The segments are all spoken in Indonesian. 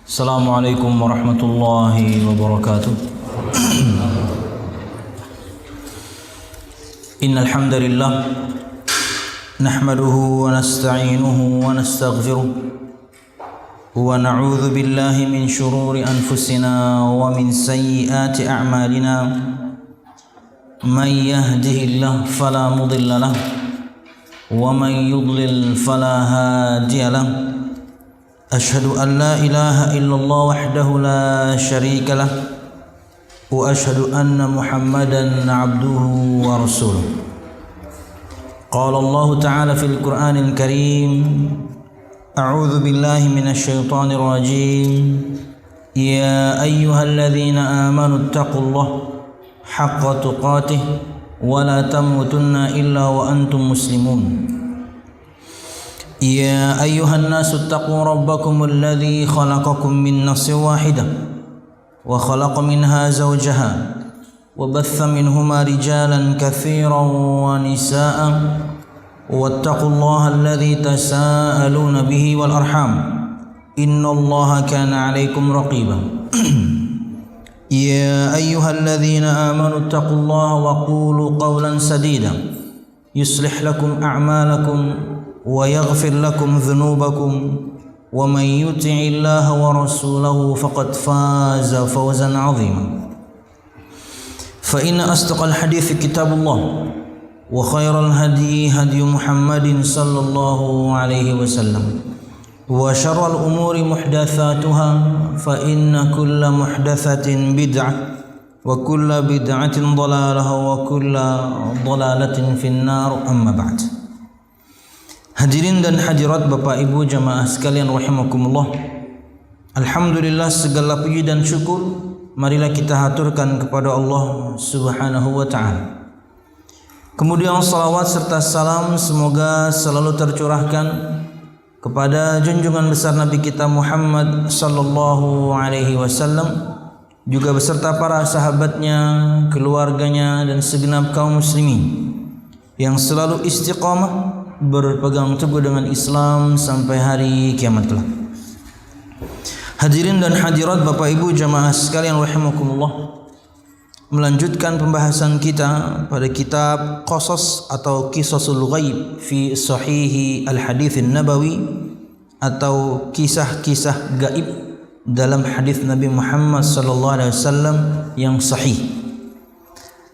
Assalamualaikum warahmatullahi wabarakatuh. Innal hamdalillah nahmaduhu wa nasta'inuhu wa nastaghfiruh wa na'udzu billahi min shururi anfusina wa min sayyiati a'malina. Man yahdihillahu fala mudilla lahu wa man yudlil fala hadiya lahu. أشهد أن لا إله إلا الله وحده لا شريك له وأشهد أن محمدا عبده ورسوله. قال الله تعالى في القرآن الكريم: أعوذ بالله من الشيطان الرجيم. يا أيها الذين آمنوا اتقوا الله حق تقاته ولا تموتن إلا وأنتم مسلمون. يا أيها الناس اتقوا ربكم الذي خلقكم من نفس واحدة وخلق منها زوجها وبث منهما رجالا كثيرا ونساء واتقوا الله الذي تساءلون به والأرحام إن الله كان عليكم رقيبا. يا أيها الذين آمنوا اتقوا الله وقولوا قولا سديدا يصلح لكم أعمالكم ويغفر لكم ذنوبكم ومن يطع الله ورسوله فقد فاز فوزا عظيما. فإن أصدق الحديث كتاب الله وخير الهدي هدي محمد صلى الله عليه وسلم وشر الأمور محدثاتها فإن كل محدثة بدعة وكل بدعة ضلالة وكل ضلالة في النار. أما بعد. Hadirin dan hadirat Bapak Ibu jamaah sekalian rahimakumullah. Alhamdulillah, segala puji dan syukur marilah kita haturkan kepada Allah Subhanahu wa taala. Kemudian salawat serta salam semoga selalu tercurahkan kepada junjungan besar Nabi kita Muhammad sallallahu alaihi wasallam, juga beserta para sahabatnya, keluarganya dan segenap kaum muslimin yang selalu istiqamah berpegang teguh dengan Islam sampai hari kiamat kelak. Hadirin dan hadirat Bapak Ibu jamaah sekalian rahimakumullah, melanjutkan pembahasan kita pada kitab Qasas atau Qisasul Ghaib fi Sahih Al-Hadits An-Nabawi, atau kisah-kisah gaib dalam hadis Nabi Muhammad sallallahu alaihi wasallam yang sahih.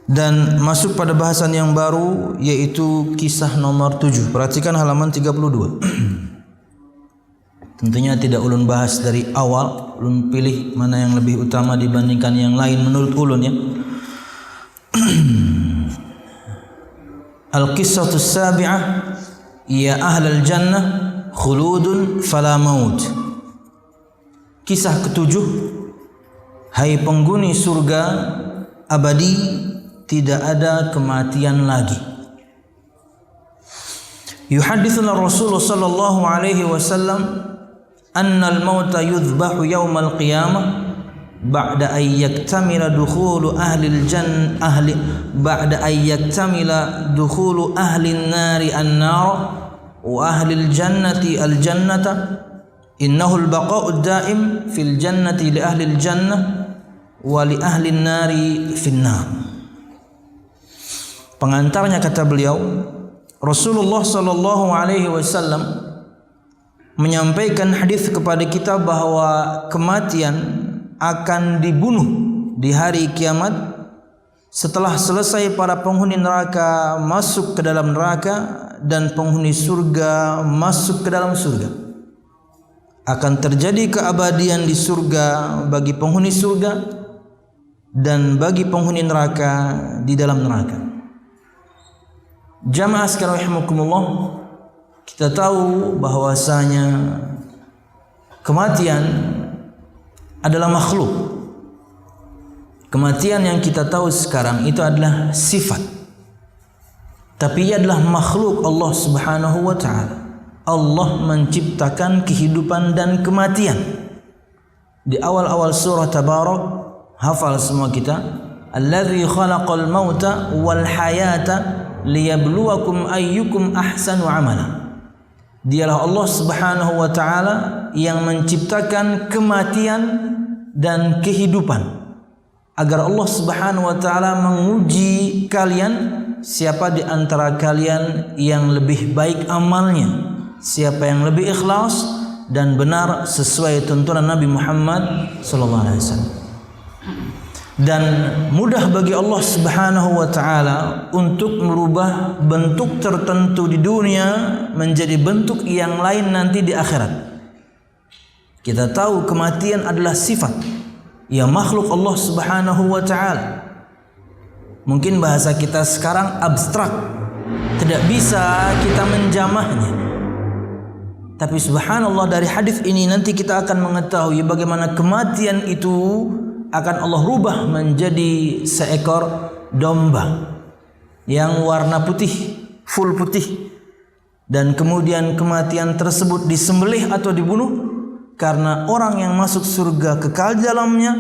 Dan masuk pada bahasan yang baru, yaitu kisah nomor 7. Perhatikan halaman 32. Tentunya tidak ulun bahas dari awal, ulun pilih mana yang lebih utama dibandingkan yang lain menurut ulun ya. Al-qissatus sabi'ah, ya ahlal jannah khuludun fala maut. Kisah ketujuh, hai penghuni surga abadi, tidak ada kematian lagi. Yuhadithuna Rasulullah sallallahu alaihi wasallam anna al-mauta yudhbahu yawm al-qiyamah ba'da an yaktamila dukhulu ahli al-jannah ba'da an yaktamila dukhulu ahli an-nari an-nar wa ahli al-jannati al-jannata. Innahu al-baqa'u ad-da'im fil jannati li ahli al-jannah wa li ahli an-nari fin nar. Pengantarnya kata beliau, Rasulullah sallallahu alaihi wasallam menyampaikan hadis kepada kita bahwa kematian akan dibunuh di hari kiamat setelah selesai para penghuni neraka masuk ke dalam neraka dan penghuni surga masuk ke dalam surga. Akan terjadi keabadian di surga bagi penghuni surga dan bagi penghuni neraka di dalam neraka. Jamaah sekalian rahimakumullah, kita tahu bahwasanya kematian adalah makhluk. Kematian yang kita tahu sekarang itu adalah sifat, tapi ia adalah makhluk Allah Subhanahu wa taala. Allah menciptakan kehidupan dan kematian. Di awal-awal surah Tabarak, hafal semua kita, Allazi khalaqal mauta wal hayata liyabluwakum ayyukum ahsanu amala. Dialah Allah Subhanahu wa taala yang menciptakan kematian dan kehidupan, agar Allah Subhanahu wa taala menguji kalian siapa di antara kalian yang lebih baik amalnya, siapa yang lebih ikhlas dan benar sesuai tuntunan Nabi Muhammad sallallahu alaihi wasallam. Dan mudah bagi Allah Subhanahu wa taala untuk merubah bentuk tertentu di dunia menjadi bentuk yang lain nanti di akhirat. Kita tahu kematian adalah sifat ya makhluk Allah Subhanahu wa taala. Mungkin bahasa kita sekarang abstrak, tidak bisa kita menjamahnya. Tapi subhanallah, dari hadis ini nanti kita akan mengetahui bagaimana kematian itu akan Allah rubah menjadi seekor domba yang warna putih, full putih. Dan kemudian kematian tersebut disembelih atau dibunuh karena orang yang masuk surga kekal di dalamnya,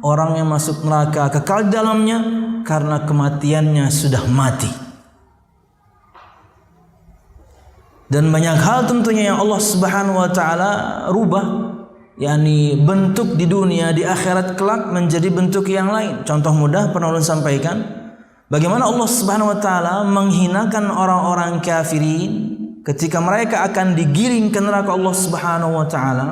orang yang masuk neraka kekal di dalamnya karena kematiannya sudah mati. Dan banyak hal tentunya yang Allah Subhanahu wa taala rubah, yakni bentuk di dunia, di akhirat kelak menjadi bentuk yang lain. Contoh mudah pernah ulun sampaikan, bagaimana Allah Subhanahu wa taala menghinakan orang-orang kafirin ketika mereka akan digiring ke neraka Allah Subhanahu wa taala.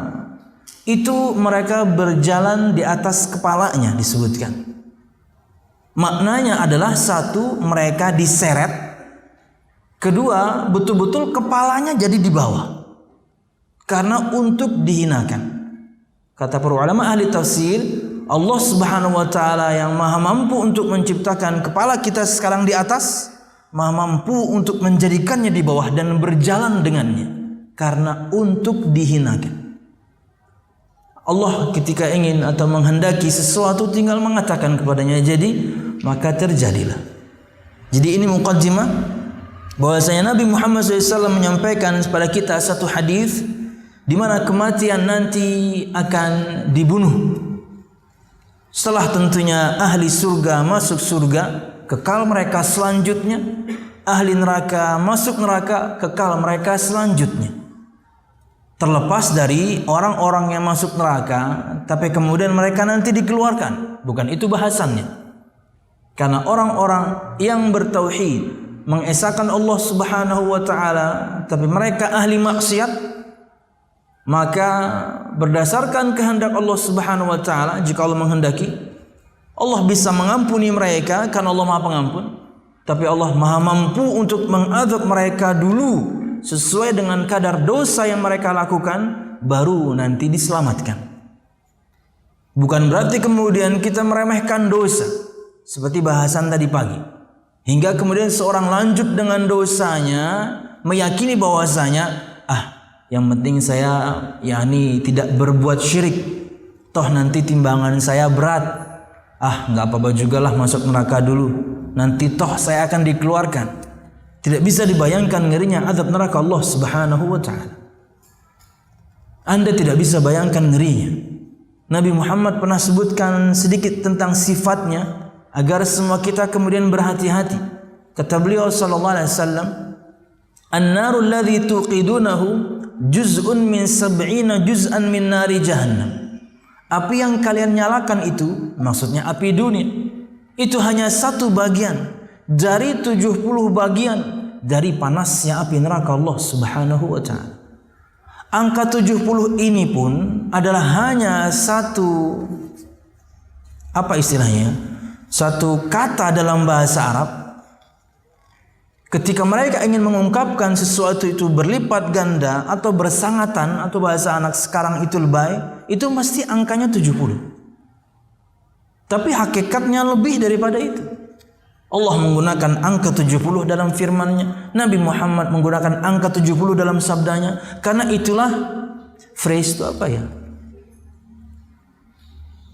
Itu mereka berjalan di atas kepalanya disebutkan. Maknanya adalah satu, mereka diseret. Kedua, betul-betul kepalanya jadi di bawah karena untuk dihinakan. Kata para ulama ahli tafsir, Allah Subhanahu wa taala yang maha mampu untuk menciptakan kepala kita sekarang di atas, maha mampu untuk menjadikannya di bawah dan berjalan dengannya karena untuk dihinakan. Allah ketika ingin atau menghendaki sesuatu tinggal mengatakan kepadanya jadi, maka terjadilah. Jadi ini muqaddimah bahwasanya Nabi Muhammad SAW menyampaikan kepada kita satu hadis di mana kematian nanti akan dibunuh. Setelah tentunya ahli surga masuk surga, kekal mereka selanjutnya. Ahli neraka masuk neraka, kekal mereka selanjutnya. Terlepas dari orang-orang yang masuk neraka, tapi kemudian mereka nanti dikeluarkan. Bukan itu bahasannya. Karena orang-orang yang bertauhid, mengesahkan Allah Subhanahu wa taala, tapi mereka ahli maksiat, maka berdasarkan kehendak Allah Subhanahu wa taala, jika Allah menghendaki, Allah bisa mengampuni mereka karena Allah Maha Pengampun. Tapi Allah Maha mampu untuk mengazab mereka dulu sesuai dengan kadar dosa yang mereka lakukan, baru nanti diselamatkan. Bukan berarti kemudian kita meremehkan dosa seperti bahasan tadi pagi, hingga kemudian seorang lanjut dengan dosanya, meyakini bahwasanya yang penting saya tidak berbuat syirik, toh nanti timbangan saya berat, nggak apa-apa jugalah masuk neraka dulu, nanti toh saya akan dikeluarkan. Tidak bisa dibayangkan ngerinya azab neraka Allah Subhanahu wa taala. Anda tidak bisa bayangkan ngerinya. Nabi Muhammad pernah sebutkan sedikit tentang sifatnya agar semua kita kemudian berhati-hati. Kata beliau sallallahu alaihi wasallam, "An-narul ladzi tuqidunahu juz'un min 70 juz'an min nari jahannam." Api yang kalian nyalakan itu, maksudnya api dunia, itu hanya satu bagian dari 70 bagian dari panasnya api neraka Allah Subhanahu wa taala. Angka 70 ini pun adalah hanya satu satu kata dalam bahasa Arab. Ketika mereka ingin mengungkapkan sesuatu itu berlipat ganda atau bersangatan, atau bahasa anak sekarang itu lebay, itu mesti angkanya 70. Tapi hakikatnya lebih daripada itu. Allah menggunakan angka 70 dalam firman-Nya, Nabi Muhammad menggunakan angka 70 dalam sabdanya. Karena itulah phrase itu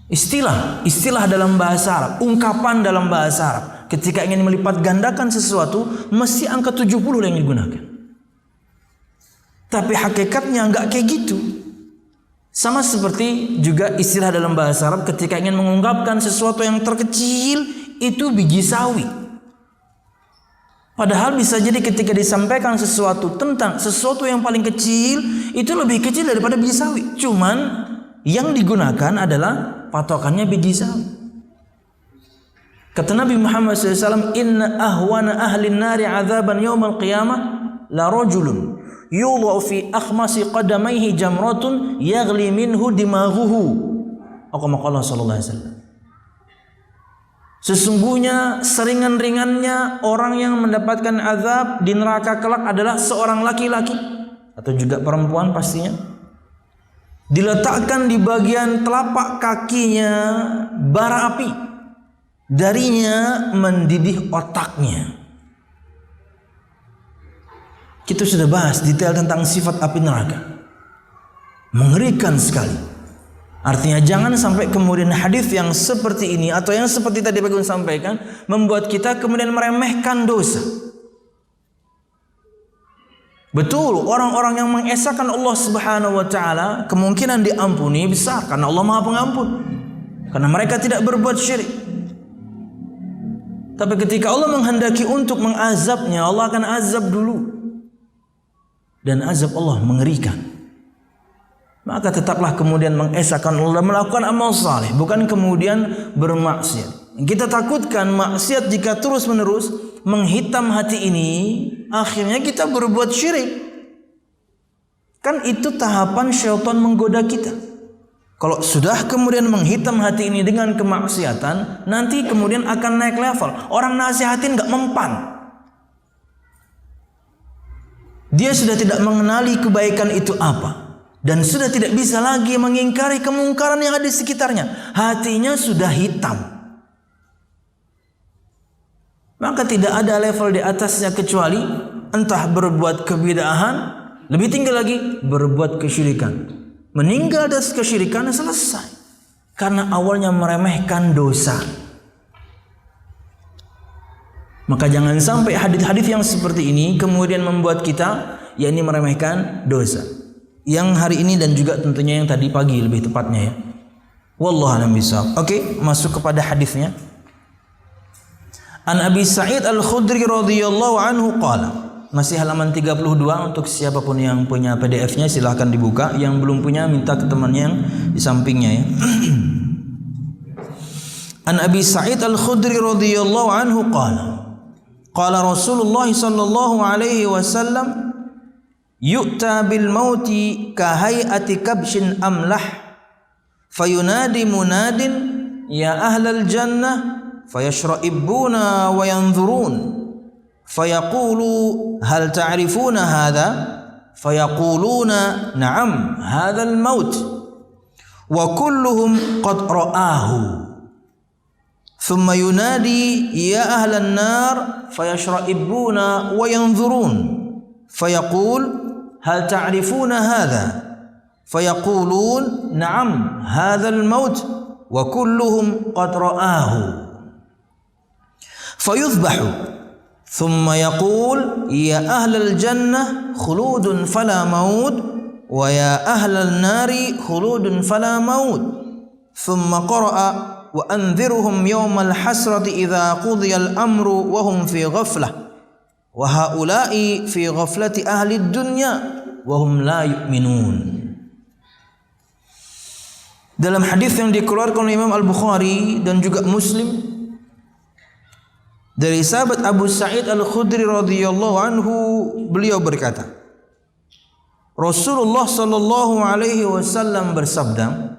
istilah dalam bahasa Arab, ungkapan dalam bahasa Arab. Ketika ingin melipat gandakan sesuatu, mesti angka 70 yang digunakan. Tapi hakikatnya enggak kayak gitu. Sama seperti juga istilah dalam bahasa Arab ketika ingin mengungkapkan sesuatu yang terkecil, itu biji sawi. Padahal bisa jadi ketika disampaikan sesuatu tentang sesuatu yang paling kecil, itu lebih kecil daripada biji sawi. Cuman yang digunakan adalah patokannya biji sawi. Kata Nabi Muhammad SAW, "Inna ahwana ahli nari azaban yawmal qiyamah la rajulun yudha'u fi akhmasi qadamaihi jamratun yaghli minhu dimaghuhu." Aqamaqallah sallallahu alaihi wasallam. Sesungguhnya seringan-ringannya orang yang mendapatkan azab di neraka kelak adalah seorang laki-laki atau juga perempuan pastinya, diletakkan di bagian telapak kakinya bara api, darinya mendidih otaknya. Kita sudah bahas detail tentang sifat api neraka, mengerikan sekali. Artinya jangan sampai kemudian hadis yang seperti ini atau yang seperti tadi Bagun sampaikan membuat kita kemudian meremehkan dosa. Betul, orang-orang yang mengesahkan Allah Subhanahu wa taala kemungkinan diampuni besar karena Allah Maha Pengampun. Karena mereka tidak berbuat syirik. Tapi ketika Allah menghendaki untuk mengazabnya, Allah akan azab dulu. Dan azab Allah mengerikan. Maka tetaplah kemudian mengesahkan Allah, melakukan amal saleh, bukan kemudian bermaksiat. Kita takutkan maksiat jika terus-menerus menghitam hati ini, akhirnya kita berbuat syirik. Kan itu tahapan syaitan menggoda kita. Kalau sudah kemudian menghitam hati ini dengan kemaksiatan, nanti kemudian akan naik level. Orang nasihatin gak mempan. Dia sudah tidak mengenali kebaikan itu apa. Dan sudah tidak bisa lagi mengingkari kemungkaran yang ada di sekitarnya. Hatinya sudah hitam. Maka tidak ada level di atasnya kecuali entah berbuat kebid'ahan, lebih tinggi lagi berbuat kesyirikan. Meninggal atas kesyirikan selesai. Karena awalnya meremehkan dosa. Maka jangan sampai hadis-hadis yang seperti ini kemudian membuat kita yakni meremehkan dosa. Yang hari ini dan juga tentunya yang tadi pagi lebih tepatnya ya. Wallahu a'lam bishawab. Oke, masuk kepada hadisnya. An Abi Sa'id Al-Khudri radhiyallahu anhu qala. Masih halaman 32 untuk siapapun yang punya PDF-nya silahkan dibuka, yang belum punya minta ke temannya yang di sampingnya ya. An Abi Sa'id Al-Khudri radhiyallahu anhu qala. Qala Rasulullah sallallahu alaihi wasallam, yu'ta bil mauti ka hay'ati kabshin amlah fayunadi munadin ya ahlal jannah fayashra'ibuna wa yanzurun fayaqulu hal ta'rifuna hadha fayaquluna na'am hadha al maut wa kulluhum qad ra'ahu thumma yunadi ya ahlan nar fayashra'ibuna wa yanzurun fayaqul hal ta'rifuna hadha fayaqulun na'am hadha al-maut wa kulluhum qad ra'ahu fayudhbahu thumma yaqul ya ahlal jannah khuludun fala maut wa ya ahlal nari khuludun fala maut thumma qara'a wa anzirhum yawmal hasrati idza qudiya al-amru wa hum fi ghaflah wa haula'i fi ghaflati ahli dunya wa hum la yu'minun. Dalam hadis yang dikeluarkan oleh Imam Al-Bukhari dan juga Muslim dari sahabat Abu Sa'id Al-Khudri radhiyallahu anhu, beliau berkata, Rasulullah sallallahu alaihi wasallam bersabda,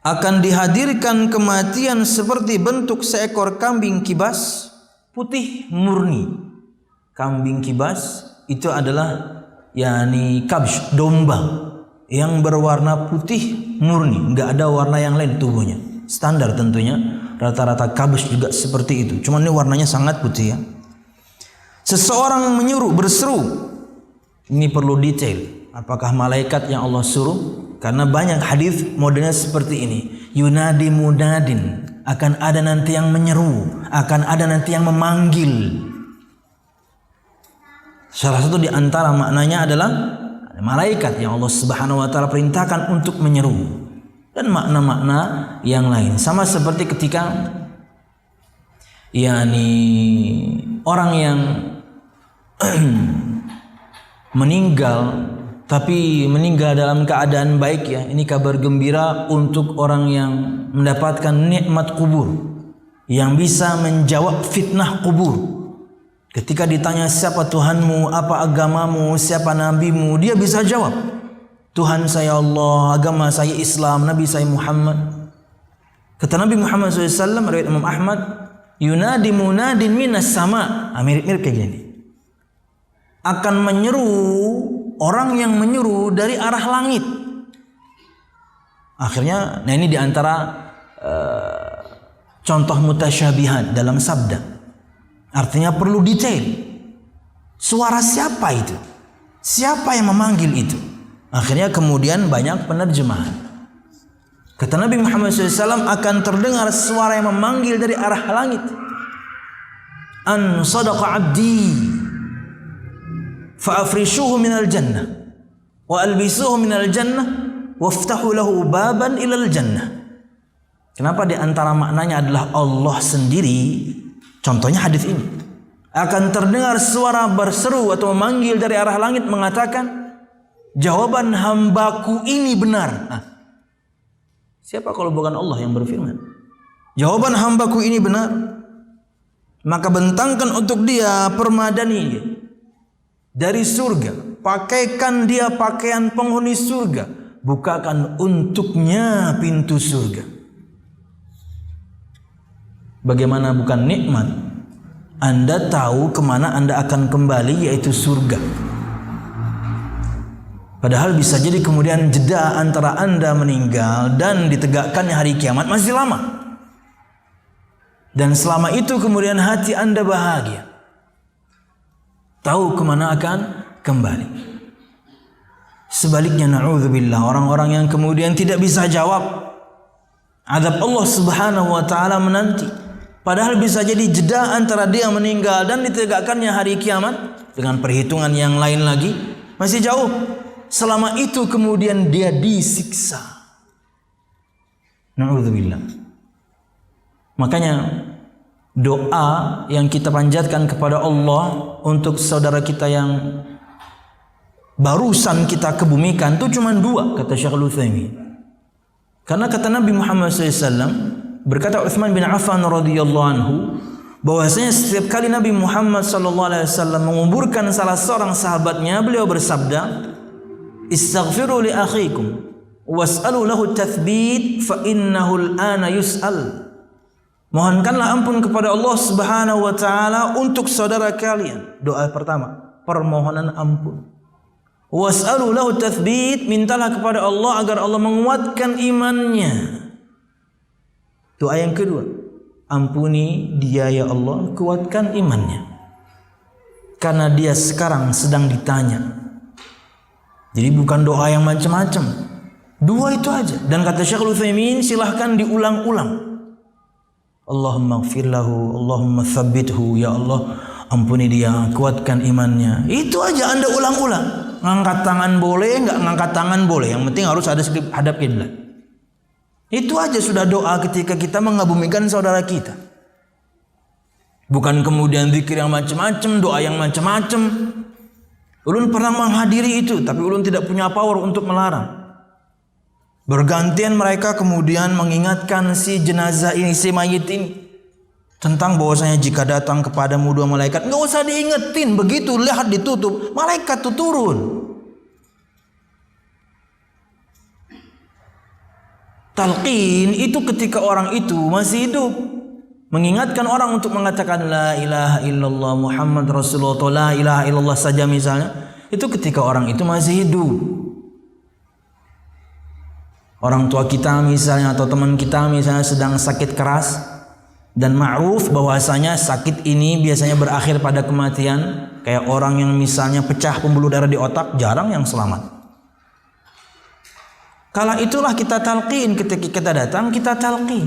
akan dihadirkan kematian seperti bentuk seekor kambing kibas putih murni. Kambing kibas itu adalah yakni kabsh, domba yang berwarna putih murni, enggak ada warna yang lain tubuhnya. Standar tentunya, rata-rata kabsh juga seperti itu. Cuma ini warnanya sangat putih ya. Seseorang menyuruh, berseru. Ini perlu detail. Apakah malaikat yang Allah suruh? Karena banyak hadis modelnya seperti ini. Yunadi munadin, akan ada nanti yang menyeru, akan ada nanti yang memanggil. Salah satu di antara maknanya adalah malaikat yang Allah Subhanahu wa taala perintahkan untuk menyeru, dan makna-makna yang lain. Sama seperti ketika yakni orang yang meninggal tapi meninggal dalam keadaan baik, ya. Ini kabar gembira untuk orang yang mendapatkan nikmat kubur, yang bisa menjawab fitnah kubur. Ketika ditanya siapa Tuhanmu, apa agamamu, siapa nabimu, dia bisa jawab, Tuhan saya Allah, agama saya Islam, Nabi saya Muhammad. Kata Nabi Muhammad SAW, riwayat Imam Ahmad, yunadi munadin minas sama. Mirip-mirip kayak gini. Akan menyeru, orang yang menyeru dari arah langit. Akhirnya, nah ini diantara contoh mutasyabihat dalam sabda. Artinya perlu detail. Suara siapa itu? Siapa yang memanggil itu? Akhirnya kemudian banyak penerjemahan. Kata Nabi Muhammad SAW, akan terdengar suara yang memanggil dari arah langit. An sadaqa abdi fa'afrishuhu minal jannah wa albisuhu minal jannah waftahu lahu baban ilal jannah. Kenapa di antara maknanya adalah Allah sendiri? Contohnya hadis ini. Akan terdengar suara berseru atau memanggil dari arah langit mengatakan, jawaban hambaku ini benar. Nah, siapa kalau bukan Allah yang berfirman? Jawaban hambaku ini benar. Maka bentangkan untuk dia permadani dari surga. Pakaikan dia pakaian penghuni surga. Bukakan untuknya pintu surga. Bagaimana bukan nikmat? Anda tahu kemana Anda akan kembali, yaitu surga. Padahal bisa jadi kemudian jeda antara Anda meninggal dan ditegakkannya hari kiamat masih lama. Dan selama itu kemudian hati Anda bahagia, tahu kemana akan kembali. Sebaliknya, na'udzubillah, orang-orang yang kemudian tidak bisa jawab, azab Allah Subhanahu wa ta'ala menanti. Padahal bisa jadi jeda antara dia meninggal dan ditegakkannya hari kiamat dengan perhitungan yang lain lagi masih jauh. Selama itu kemudian dia disiksa. Na'udzubillah. Makanya doa yang kita panjatkan kepada Allah untuk saudara kita yang barusan kita kebumikan itu cuma dua, kata Syekhul Utsaimin. Karena kata Nabi Muhammad SAW, berkata Utsman bin Affan radhiyallahu anhu, bahwasanya setiap kali Nabi Muhammad SAW menguburkan salah seorang sahabatnya, beliau bersabda, istaghfiru li akhikum was'alu lahu tathbit fa innahu al-ana yus'al. Mohonkanlah ampun kepada Allah Subhanahu wa taala untuk saudara kalian. Doa pertama, permohonan ampun. Was'alu lahu tathbit, mintalah kepada Allah agar Allah menguatkan imannya. Doa yang kedua, ampuni dia ya Allah, kuatkan imannya. Karena dia sekarang sedang ditanya. Jadi bukan doa yang macam-macam. Dua itu aja. Dan kata Syekhul Utsaimin, silahkan diulang-ulang. Allahumma ighfir lahu, Allahumma tsabbithu, ya Allah ampuni dia, kuatkan imannya. Itu aja Anda ulang-ulang. Ngangkat tangan boleh, enggak ngangkat tangan boleh. Yang penting harus ada hadap kiblat. Itu aja sudah doa ketika kita mengabumikan saudara kita. Bukan kemudian zikir yang macam-macam, doa yang macam-macam. Ulun pernah menghadiri itu, tapi ulun tidak punya power untuk melarang. Bergantian mereka kemudian mengingatkan si jenazah ini, si mayit ini, tentang bahwasanya jika datang kepadamu dua malaikat, nggak usah diingetin, begitu lihat ditutup, malaikat itu turun. Talqin itu ketika orang itu masih hidup, mengingatkan orang untuk mengatakan la ilaha illallah Muhammad Rasulullah, atau la ilaha illallah saja misalnya, itu ketika orang itu masih hidup. Orang tua kita misalnya atau teman kita misalnya sedang sakit keras, dan ma'ruf bahwasanya sakit ini biasanya berakhir pada kematian. Kayak orang yang misalnya pecah pembuluh darah di otak, jarang yang selamat. Kala itulah kita talqin, ketika kita datang kita talqin.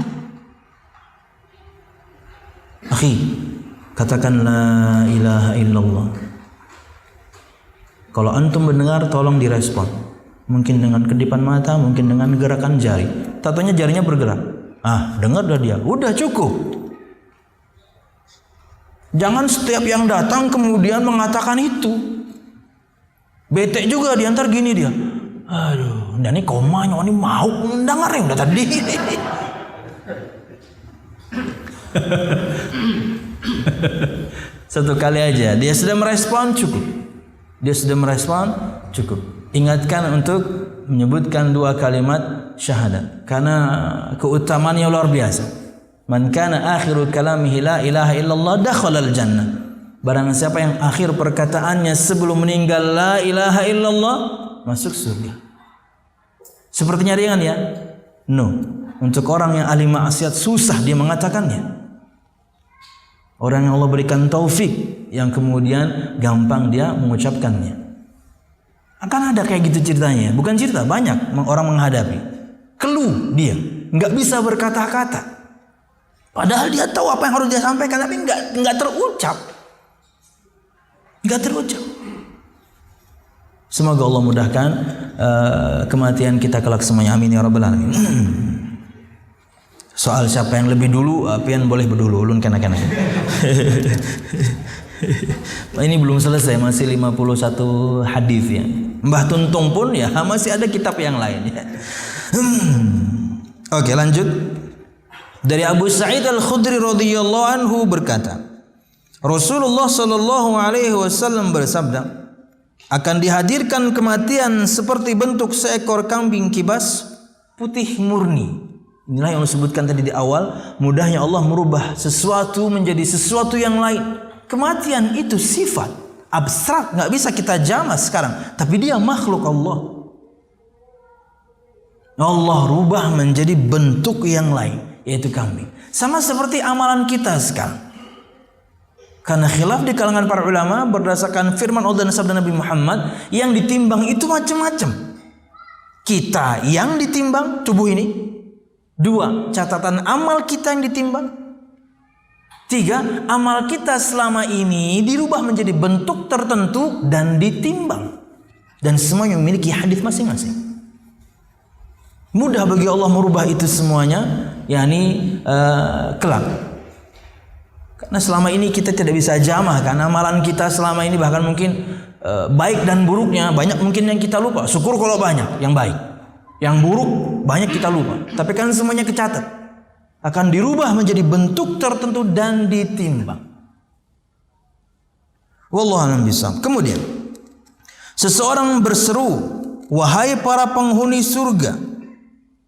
Akhi, katakan la ilaha illallah. Kalau antum mendengar tolong direspon. Mungkin dengan kedipan mata, mungkin dengan gerakan jari. Tatonya jarinya bergerak. Ah, dengar dah dia. Udah cukup. Jangan setiap yang datang kemudian mengatakan itu. Bete juga diantar gini dia. Aduh, ini komanya ini mau mendengar yang udah tadi. Satu kali aja dia sudah merespon cukup. Dia sudah merespon cukup. Ingatkan untuk menyebutkan 2 kalimat syahadat karena keutamaannya luar biasa. Man kana akhiru kalamihi la ilaha illallah dakhalal jannah. Barang siapa yang akhir perkataannya sebelum meninggal la ilaha illallah, masuk surga. Sepertinya ringan ya? No. Untuk orang yang ahli maksiat susah dia mengatakannya. Orang yang Allah berikan taufik yang kemudian gampang dia mengucapkannya. Akan ada kayak gitu ceritanya. Bukan cerita, banyak orang menghadapi. Keluh dia, nggak bisa berkata-kata. Padahal dia tahu apa yang harus dia sampaikan, tapi nggak terucap. Nggak terucap. Semoga Allah mudahkan kematian kita kelak semuanya. Amin ya rabbal alamin. Soal siapa yang lebih dulu, pian boleh berdulu, ulun kena-kena. Ini belum selesai, masih 51 hadis ya. Mbah Tuntung pun ya masih ada kitab yang lain ya. Oke, lanjut. Dari Abu Sa'id Al-Khudri radhiyallahu anhu berkata, Rasulullah sallallahu alaihi wasallam bersabda, akan dihadirkan kematian seperti bentuk seekor kambing kibas putih murni. Inilah yang disebutkan tadi di awal, mudahnya Allah merubah sesuatu menjadi sesuatu yang lain. Kematian itu sifat abstrak, nggak bisa kita jamah sekarang, tapi dia makhluk Allah. Allah rubah menjadi bentuk yang lain, yaitu kambing. Sama seperti amalan kita sekarang. Karena khilaf di kalangan para ulama berdasarkan firman Allah dan sabda Nabi Muhammad, yang ditimbang itu macam-macam. Kita yang ditimbang tubuh ini. 2, catatan amal kita yang ditimbang. 3, amal kita selama ini dirubah menjadi bentuk tertentu dan ditimbang. Dan semuanya memiliki hadis masing-masing. Mudah bagi Allah merubah itu semuanya, yakni kelak. Karena selama ini kita tidak bisa jamah, karena amalan kita selama ini bahkan mungkin baik dan buruknya banyak mungkin yang kita lupa. Syukur kalau banyak yang baik. Yang buruk banyak kita lupa. Tapi kan semuanya kecatat. Akan dirubah menjadi bentuk tertentu dan ditimbang. Wallahu a'lam bishawab. Kemudian seseorang berseru, wahai para penghuni surga,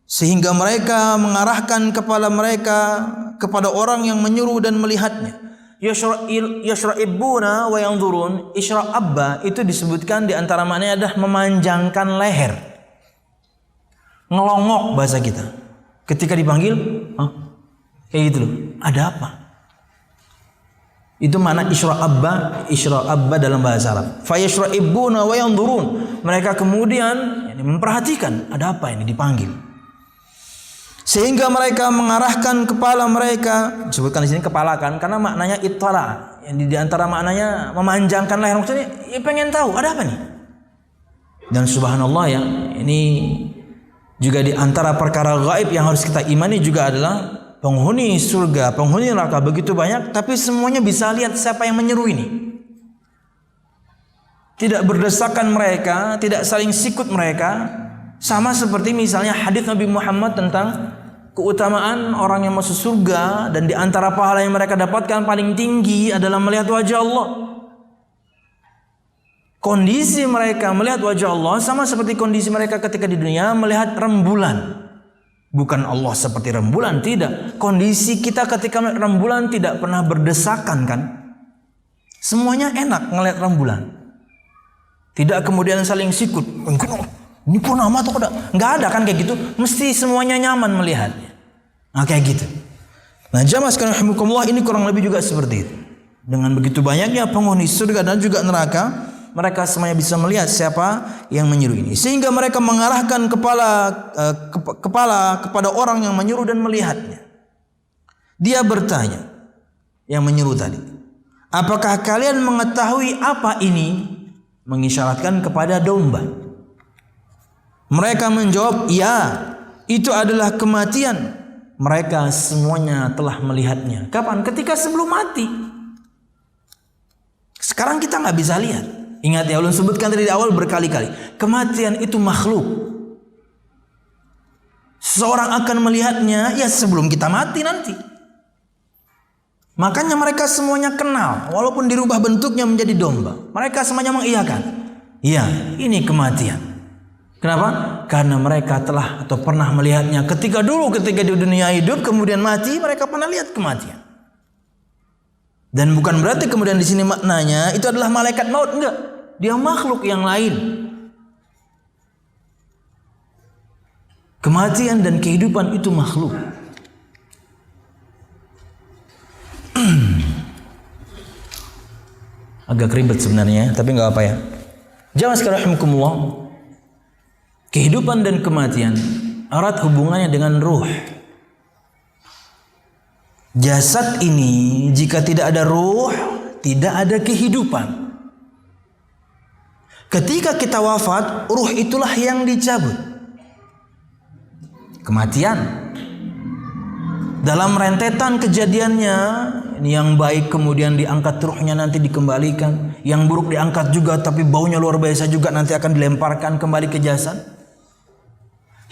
sehingga mereka mengarahkan kepala mereka kepada orang yang menyuruh dan melihatnya. Yashra'ibuna wa yanzurun. Isyra'abba itu disebutkan di antara maknanya adalah memanjangkan leher. Ngelongok bahasa kita. Ketika dipanggil, kayak gitu loh. Ada apa? Itu makna isyra'abba dalam bahasa Arab. Fayashra'ibuna wa yanzurun. Mereka kemudian memperhatikan, ada apa ini dipanggil. Sehingga mereka mengarahkan kepala mereka. Disebutkan di sini kepala kan, karena maknanya ittala. Yang di antara maknanya memanjangkan leher. Maksudnya ya pengen tahu ada apa nih. Dan subhanallah ya, ini juga di antara perkara gaib yang harus kita imani juga adalah penghuni surga, penghuni neraka begitu banyak, tapi semuanya bisa lihat siapa yang menyeru ini. Tidak berdesakan mereka, tidak saling sikut mereka. Sama seperti misalnya hadis Nabi Muhammad tentang keutamaan orang yang masuk surga, dan di antara pahala yang mereka dapatkan paling tinggi adalah melihat wajah Allah. Kondisi mereka melihat wajah Allah sama seperti kondisi mereka ketika di dunia melihat rembulan. Bukan Allah seperti rembulan, tidak. Kondisi kita ketika melihat rembulan tidak pernah berdesakan kan. Semuanya enak melihat rembulan. Tidak kemudian saling sikut. Ini purnama atau tidak? Nggak ada kan kayak gitu. Mesti semuanya nyaman melihatnya. Nah kayak gitu. Nah jamaah sekalian rahimakumullah, ini kurang lebih juga seperti itu. Dengan begitu banyaknya penghuni surga dan juga neraka, mereka semuanya bisa melihat siapa yang menyuruh ini. Sehingga mereka mengarahkan kepala kepada orang yang menyuruh dan melihatnya. Dia bertanya, yang menyuruh tadi, apakah kalian mengetahui apa ini? Mengisyaratkan kepada domba. Mereka menjawab, ya, itu adalah kematian. Mereka semuanya telah melihatnya. Kapan? Ketika sebelum mati. Sekarang kita nggak bisa lihat. Ingat ya, ulun sebutkan tadi di awal berkali-kali. Kematian itu makhluk. Seseorang akan melihatnya ya sebelum kita mati nanti. Makanya mereka semuanya kenal. Walaupun dirubah bentuknya menjadi domba. Mereka semuanya mengiyakan. Ya, ini kematian. Kenapa? Karena mereka telah atau pernah melihatnya. Ketika di dunia hidup kemudian mati, mereka pernah lihat kematian. Dan bukan berarti kemudian di sini maknanya itu adalah malaikat maut, enggak. Dia makhluk yang lain. Kematian dan kehidupan itu makhluk. Agak ribet sebenarnya, tapi enggak apa ya. Jamaah sekalian rahimakumullah. Kehidupan dan kematian erat hubungannya dengan ruh. Jasad ini jika tidak ada ruh, tidak ada kehidupan. Ketika kita wafat, ruh itulah yang dicabut. Kematian. Dalam rentetan kejadiannya, ini yang baik kemudian diangkat ruhnya nanti dikembalikan, yang buruk diangkat juga tapi baunya luar biasa juga nanti akan dilemparkan kembali ke jasad.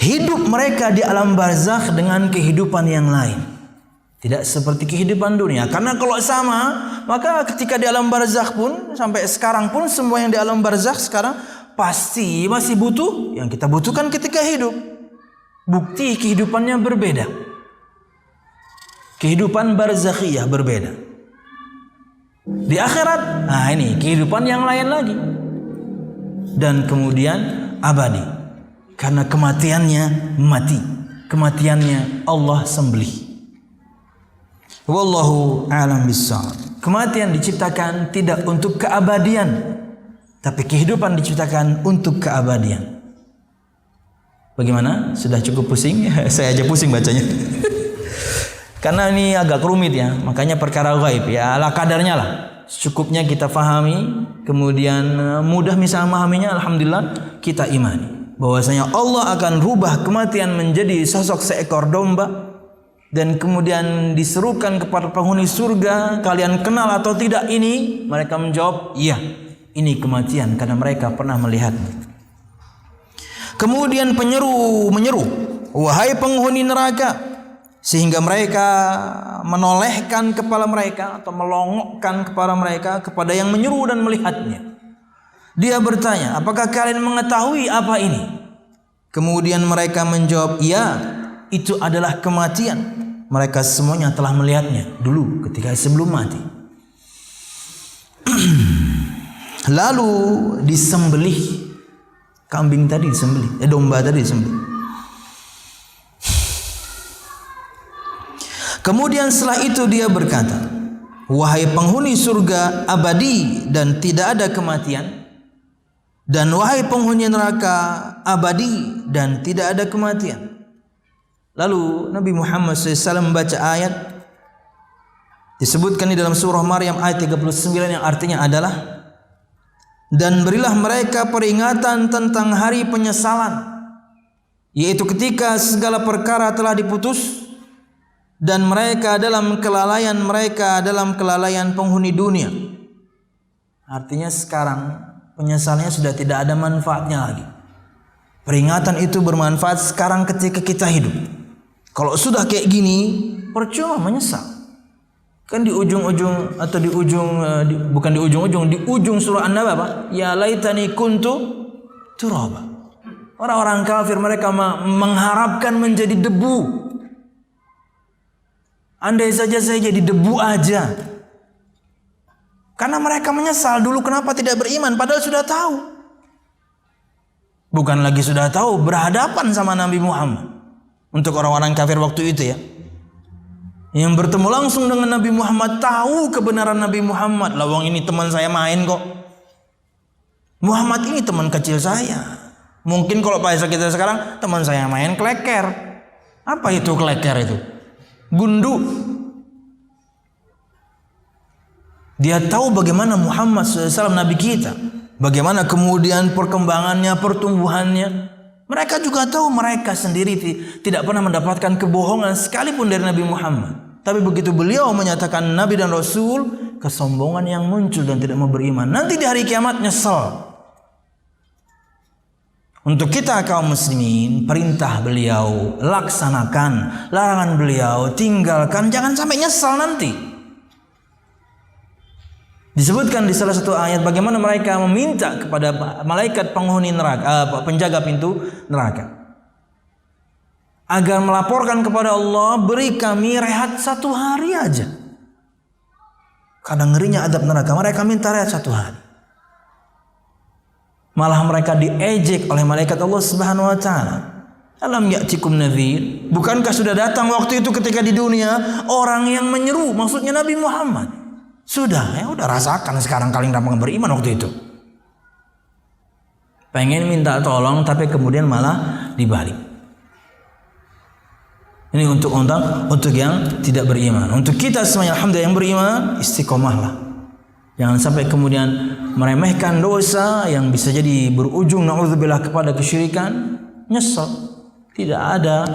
Hidup mereka di alam barzakh dengan kehidupan yang lain. Tidak seperti kehidupan dunia. Karena kalau sama, maka ketika di alam barzakh pun, sampai sekarang pun semua yang di alam barzakh sekarang pasti masih butuh yang kita butuhkan ketika hidup. Bukti kehidupannya berbeda. Kehidupan barzakhiyah berbeda. Di akhirat, nah ini kehidupan yang lain lagi. Dan kemudian abadi. Karena kematiannya mati. Kematiannya Allah sembelih. Wallahu a'lam bissawab. Kematian diciptakan tidak untuk keabadian, tapi kehidupan diciptakan untuk keabadian. Bagaimana? Sudah cukup pusing? Saya aja pusing bacanya. Karena ini agak rumit ya, makanya perkara gaib ya, ala kadarnya lah. Cukupnya kita fahami, kemudian mudah misalnya memahaminya, alhamdulillah kita imani bahwasanya Allah akan rubah kematian menjadi sosok seekor domba. Dan kemudian diserukan kepada penghuni surga, kalian kenal atau tidak ini? Mereka menjawab, iya, ini kematian karena mereka pernah melihatnya. Kemudian menyeru, wahai penghuni neraka, sehingga mereka menolehkan kepala mereka atau melongokkan kepala mereka kepada yang menyeru dan melihatnya. Dia bertanya, apakah kalian mengetahui apa ini? Kemudian mereka menjawab, iya, itu adalah kematian. Mereka semuanya telah melihatnya dulu ketika sebelum mati. Lalu disembelih. Kambing tadi disembelih, domba tadi disembelih. Kemudian setelah itu dia berkata, wahai penghuni surga abadi dan tidak ada kematian, dan wahai penghuni neraka abadi dan tidak ada kematian. Lalu Nabi Muhammad SAW membaca ayat disebutkan di dalam surah Maryam ayat 39 yang artinya adalah, dan berilah mereka peringatan tentang hari penyesalan, yaitu ketika segala perkara telah diputus dan mereka dalam kelalaian penghuni dunia. Artinya sekarang penyesalannya sudah tidak ada manfaatnya lagi. Peringatan itu bermanfaat sekarang ketika kita hidup. Kalau sudah kayak gini, percuma menyesal. Kan di ujung-ujung atau di ujung surah An-Naba apa? Ya laitani kuntu turaba. Orang-orang kafir mereka mengharapkan menjadi debu. Andai saja saya jadi debu aja. Karena mereka menyesal dulu kenapa tidak beriman padahal sudah tahu. Bukan lagi sudah tahu, berhadapan sama Nabi Muhammad. Untuk orang-orang kafir waktu itu ya, yang bertemu langsung dengan Nabi Muhammad, tahu kebenaran Nabi Muhammad. Lawang ini teman saya main kok. Muhammad ini teman kecil saya. Mungkin kalau bahasa kita sekarang, teman saya main kleker. Apa itu kleker itu? Gundu. Dia tahu bagaimana Muhammad SAW Nabi kita, bagaimana kemudian perkembangannya, pertumbuhannya. Mereka juga tahu mereka sendiri tidak pernah mendapatkan kebohongan sekalipun dari Nabi Muhammad. Tapi begitu beliau menyatakan Nabi dan Rasul, kesombongan yang muncul dan tidak mau beriman. Nanti di hari kiamat nyesel. Untuk kita kaum muslimin, perintah beliau laksanakan, larangan beliau tinggalkan, jangan sampai nyesal nanti. Disebutkan di salah satu ayat bagaimana mereka meminta kepada malaikat penghuni neraka, penjaga pintu neraka, agar melaporkan kepada Allah, beri kami rehat 1 hari aja. Kadang ngerinya adab neraka, mereka minta rehat 1 hari. Malah mereka diejek oleh malaikat Allah Subhanahu wa taala. Alam ya'tikum nadhir? Bukankah sudah datang waktu itu ketika di dunia orang yang menyeru, maksudnya Nabi Muhammad. Sudah rasakan sekarang kalian gampang beriman waktu itu. Pengen minta tolong tapi kemudian malah dibalik. Ini untuk yang tidak beriman. Untuk kita semuanya alhamdulillah yang beriman, istiqomahlah. Jangan sampai kemudian meremehkan dosa yang bisa jadi berujung na'udzubillah kepada kesyirikan, nyesel. Tidak ada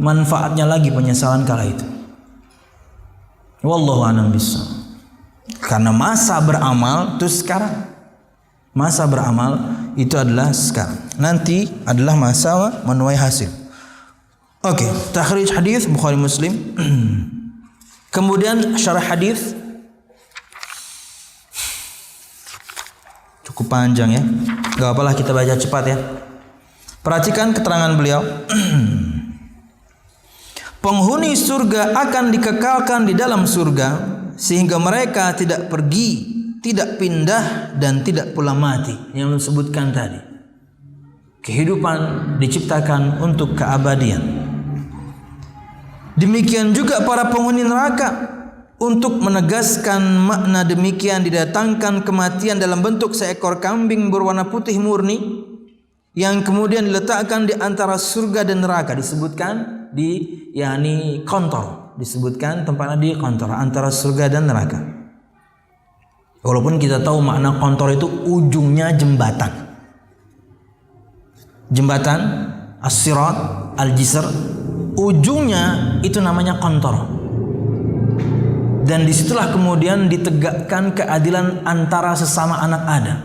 manfaatnya lagi penyesalan kala itu. Wallahu a'lam bishawab. Karena masa beramal itu sekarang. Masa beramal itu adalah sekarang. Nanti adalah masa menuai hasil. Oke, takhrij hadis Bukhari Muslim. Kemudian syarah hadis cukup panjang ya. Gak apalah kita baca cepat ya. Perhatikan keterangan beliau. Penghuni surga akan dikekalkan di dalam surga sehingga mereka tidak pergi, tidak pindah dan tidak pula mati. Yang disebutkan tadi. Kehidupan diciptakan untuk keabadian. Demikian juga para penghuni neraka. Untuk menegaskan makna demikian didatangkan kematian dalam bentuk seekor kambing berwarna putih murni yang kemudian diletakkan di antara surga dan neraka. Disebutkan di kontor, disebutkan tempatnya di kontor antara surga dan neraka. Walaupun kita tahu makna kontor itu ujungnya jembatan. Jembatan as-sirat, al-jisr, ujungnya itu namanya kontor. Dan disitulah kemudian ditegakkan keadilan antara sesama anak Adam.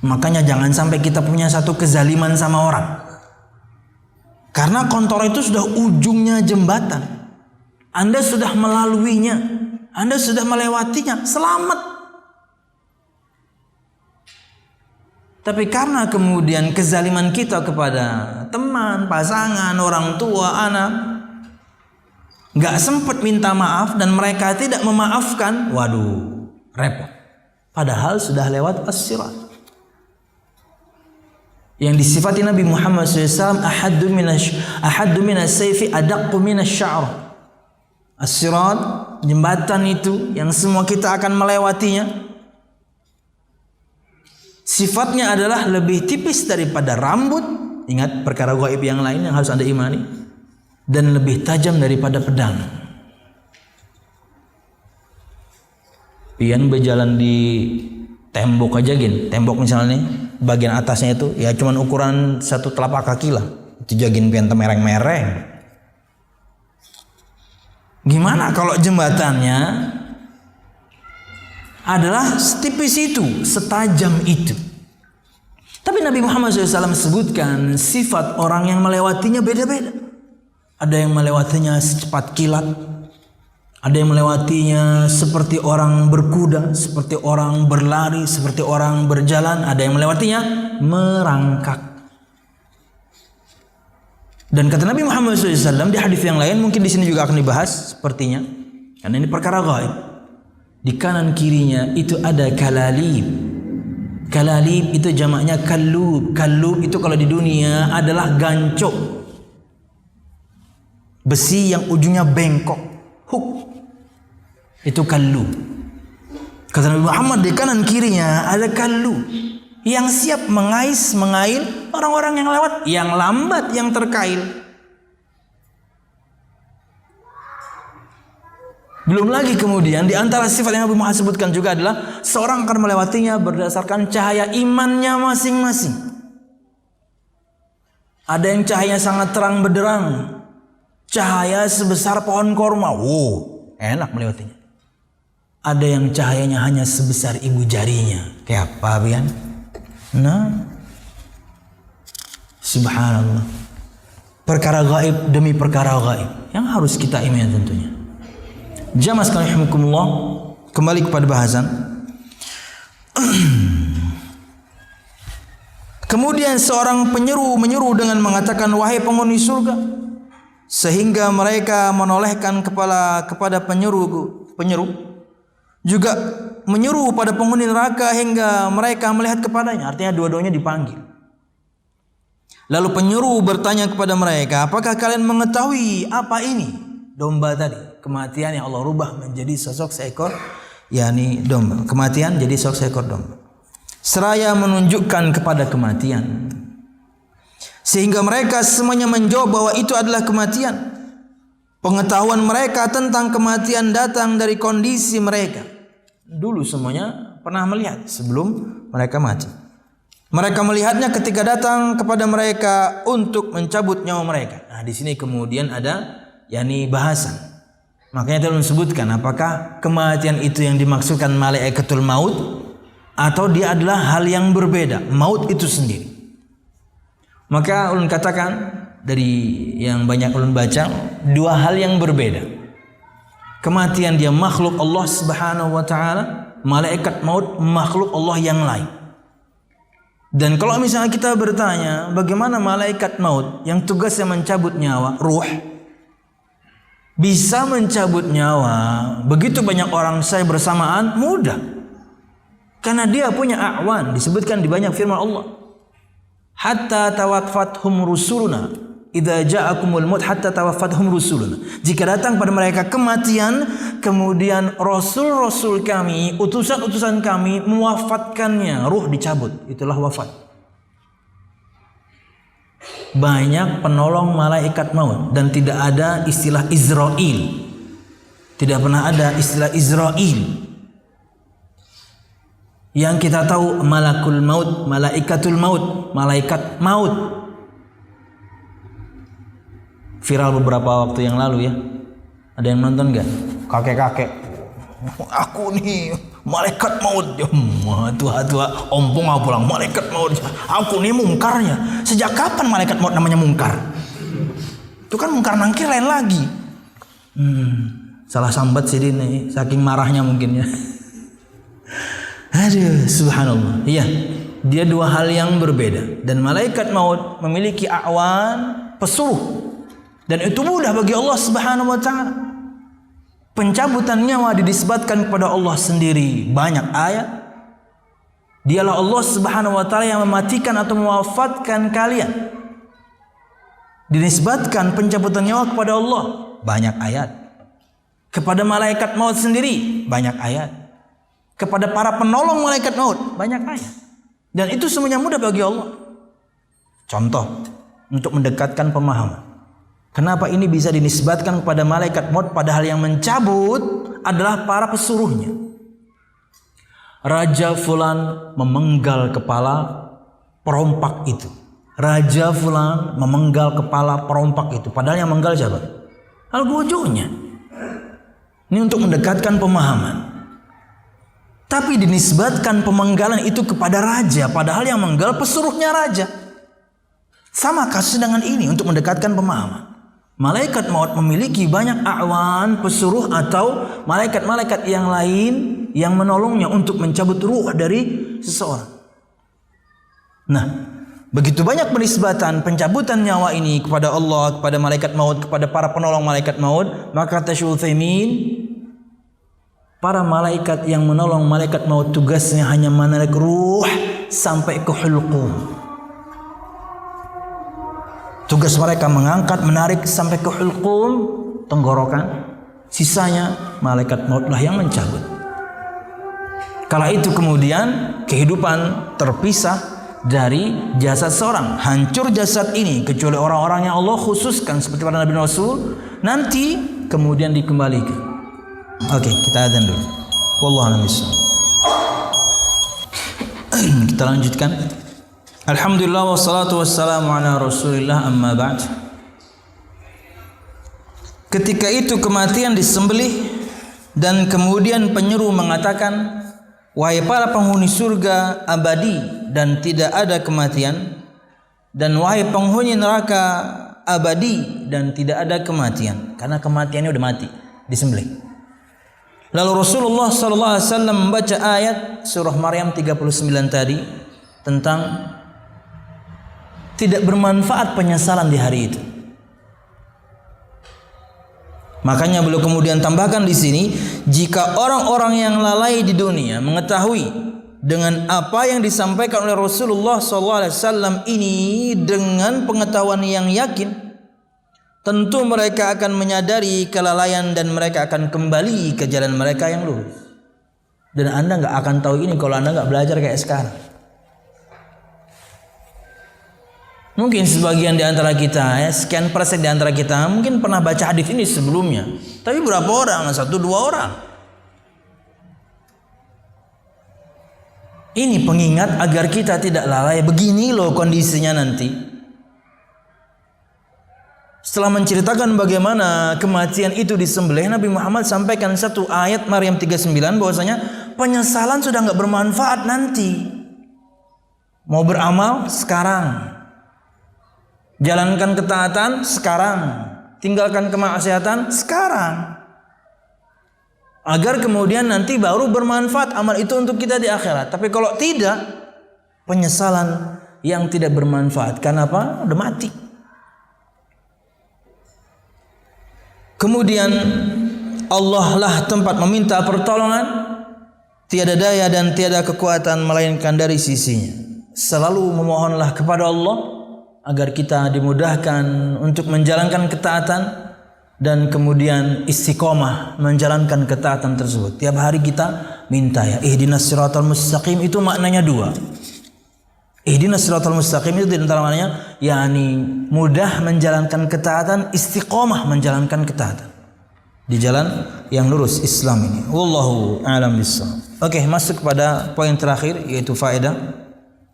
Makanya jangan sampai kita punya satu kezaliman sama orang. Karena kontor itu sudah ujungnya jembatan. Anda sudah melaluinya, Anda sudah melewatinya, selamat. Tapi karena kemudian kezaliman kita kepada teman, pasangan, orang tua, anak, gak sempat minta maaf dan mereka tidak memaafkan, waduh, repot. Padahal sudah lewat as-sirat. Yang disifati Nabi Muhammad SAW, ahaddu minas sayfi adaqqu minas sya'r. As-sirat, jembatan itu yang semua kita akan melewatinya. Sifatnya adalah lebih tipis daripada rambut. Ingat perkara gaib yang lain yang harus Anda imani. Dan lebih tajam daripada pedang. Pian berjalan di tembok aja gin, tembok misalnya bagian atasnya itu ya cuman ukuran 1 telapak kaki lah. Itu jagin pian mereng-mereng. Gimana kalau jembatannya adalah setipis itu, setajam itu. Tapi Nabi Muhammad SAW sebutkan sifat orang yang melewatinya beda-beda. Ada yang melewatinya secepat kilat. Ada yang melewatinya seperti orang berkuda, seperti orang berlari, seperti orang berjalan. Ada yang melewatinya merangkak. Dan kata Nabi Muhammad SAW di hadis yang lain, mungkin di sini juga akan dibahas sepertinya. Karena ini perkara gaib. Di kanan kirinya itu ada kalalib. Kalalib itu jamaknya kallub. Kallub itu kalau di dunia adalah gancok. Besi yang ujungnya bengkok, hook, itu kallu. Kata Nabi Muhammad di kanan kirinya ada kallu yang siap mengail orang-orang yang lewat, yang lambat, yang terkail. Belum lagi kemudian di antara sifat yang Nabi Muhammad sebutkan juga adalah seorang akan melewatinya berdasarkan cahaya imannya masing-masing. Ada yang cahayanya sangat terang benderang. Cahaya sebesar pohon korma. Wow, enak melewatinya. ada yang cahayanya hanya sebesar ibu jarinya. Kayak apa kan? Nah, subhanallah. Perkara gaib demi perkara gaib yang harus kita imani tentunya. Jamaah sekalian rahimakumullah, kembali kepada bahasan. Kemudian seorang menyeru dengan mengatakan, wahai penghuni surga, sehingga mereka menolehkan kepala kepada penyeru, juga menyeru pada penghuni neraka hingga mereka melihat kepadanya. Artinya dua-duanya dipanggil. Lalu penyeru bertanya kepada mereka, apakah kalian mengetahui apa ini? Domba tadi, kematian yang Allah rubah menjadi sosok seekor, yakni domba. Kematian jadi sosok seekor domba. Seraya menunjukkan kepada kematian. Sehingga mereka semuanya menjawab bahwa itu adalah kematian. Pengetahuan mereka tentang kematian datang dari kondisi mereka. Dulu semuanya pernah melihat sebelum mereka mati. Mereka melihatnya ketika datang kepada mereka untuk mencabut nyawa mereka. Nah, di sini kemudian ada yakni bahasan. Makanya telah disebutkan apakah kematian itu yang dimaksudkan malaikatul maut atau dia adalah hal yang berbeda, maut itu sendiri. Maka ulun katakan dari yang banyak ulun baca, dua hal yang berbeda. Kematian dia makhluk Allah Subhanahu wa taala, malaikat maut makhluk Allah yang lain. Dan kalau misalnya kita bertanya, bagaimana malaikat maut yang tugasnya mencabut nyawa, ruh, bisa mencabut nyawa begitu banyak orang saya bersamaan? Mudah. Karena dia punya a'wan, disebutkan di banyak firman Allah. Hatta tawaffathum rusuluna, idza ja'akumul maut hatta tawaffathum rusuluna. Jika datang pada mereka kematian, kemudian rasul-rasul kami, utusan-utusan kami mewafatkannya, ruh dicabut, itulah wafat. Banyak penolong malaikat maut dan tidak ada istilah Israel. Tidak pernah ada istilah Israel. Yang kita tahu malakul maut, malaikatul maut, malaikat maut. Viral beberapa waktu yang lalu ya. Ada yang nonton gak? Kakek-kakek. Aku nih malaikat maut. Tua-tua ompong aku pulang malaikat maut. Aku nih mungkarnya. Sejak kapan malaikat maut namanya mungkar? Itu kan mungkar nangkir lain lagi. Salah sambat sih ini, saking marahnya mungkin ya. Aduh, subhanallah. Iya, dia dua hal yang berbeda. Dan malaikat maut memiliki a'wan, pesuruh. Dan itu mudah bagi Allah Subhanahu wa taala. Pencabutan nyawa dinisbatkan kepada Allah sendiri. Banyak ayat. Dialah Allah Subhanahu wa taala yang mematikan atau mewafatkan kalian. Dinisbatkan pencabutan nyawa kepada Allah. Banyak ayat. Kepada malaikat maut sendiri. Banyak ayat. Kepada para penolong malaikat maut, banyak ayat. Dan itu semuanya mudah bagi Allah. Contoh untuk mendekatkan pemahaman. Kenapa ini bisa dinisbatkan kepada malaikat maut padahal yang mencabut adalah para pesuruhnya. Raja fulan memenggal kepala perompak itu. Raja fulan memenggal kepala perompak itu. Padahal yang menggal siapa? Al-Gojonya. Ini untuk mendekatkan pemahaman. Tapi dinisbatkan pemenggalan itu kepada raja, padahal yang menggal pesuruhnya raja. Sama kasus dengan ini untuk mendekatkan pemahaman. Malaikat maut memiliki banyak a'wan, pesuruh atau malaikat-malaikat yang lain yang menolongnya untuk mencabut ruh dari seseorang. Nah, begitu banyak penisbatan pencabutan nyawa ini kepada Allah, kepada malaikat maut, kepada para penolong malaikat maut, maka kata Syekh Utsaimin, para malaikat yang menolong malaikat maut tugasnya hanya menarik ruh sampai ke hulqum. Tugas mereka mengangkat, menarik sampai ke hulqum, tenggorokan. Sisanya malaikat mautlah yang mencabut. Kala itu kemudian kehidupan terpisah dari jasad seorang. Hancur jasad ini kecuali orang-orang yang Allah khususkan seperti para nabi rasul, nanti kemudian dikembalikan. Oke, kita adzan dulu. Wallahu a'lam bishawab. Kita lanjutkan. Alhamdulillah wassalatu wassalamu ala Rasulillah, amma ba'd. Ketika itu kematian disembelih Dan kemudian penyeru mengatakan, wahai para penghuni surga abadi dan tidak ada kematian, dan wahai penghuni neraka abadi dan tidak ada kematian, karena kematiannya udah mati, disembelih. Lalu Rasulullah SAW membaca ayat surah Maryam 39 tadi tentang tidak bermanfaat penyesalan di hari itu. Makanya beliau kemudian tambahkan di sini, jika orang-orang yang lalai di dunia mengetahui dengan apa yang disampaikan oleh Rasulullah SAW ini dengan pengetahuan yang yakin, tentu mereka akan menyadari kelalaian dan mereka akan kembali ke jalan mereka yang lurus. Dan Anda nggak akan tahu ini kalau Anda nggak belajar kayak sekarang. Mungkin sebagian di antara kita, sekian persen di antara kita mungkin pernah baca hadis ini sebelumnya. Tapi berapa orang? 1-2 orang. Ini pengingat agar kita tidak lalai. Begini loh kondisinya nanti. Setelah menceritakan bagaimana kematian itu disembelih, Nabi Muhammad sampaikan satu ayat Maryam 39 bahwasanya penyesalan sudah nggak bermanfaat nanti. Mau beramal sekarang. Jalankan ketaatan sekarang, tinggalkan kemaksiatan sekarang, agar kemudian nanti baru bermanfaat amal itu untuk kita di akhirat. Tapi kalau tidak, penyesalan yang tidak bermanfaat. Kenapa? Udah mati. Kemudian Allah lah tempat meminta pertolongan, tiada daya dan tiada kekuatan melainkan dari sisinya. Selalu memohonlah kepada Allah agar kita dimudahkan untuk menjalankan ketaatan dan kemudian istiqomah menjalankan ketaatan tersebut. Tiap hari kita minta ya ihdinas siratal mustaqim, itu maknanya dua. Ihdinas siratal mustaqim itu di antara maknanya yakni mudah menjalankan ketaatan, istiqomah menjalankan ketaatan di jalan yang lurus Islam ini. Wallahu a'lam bishawab. Oke, masuk kepada poin terakhir, yaitu faedah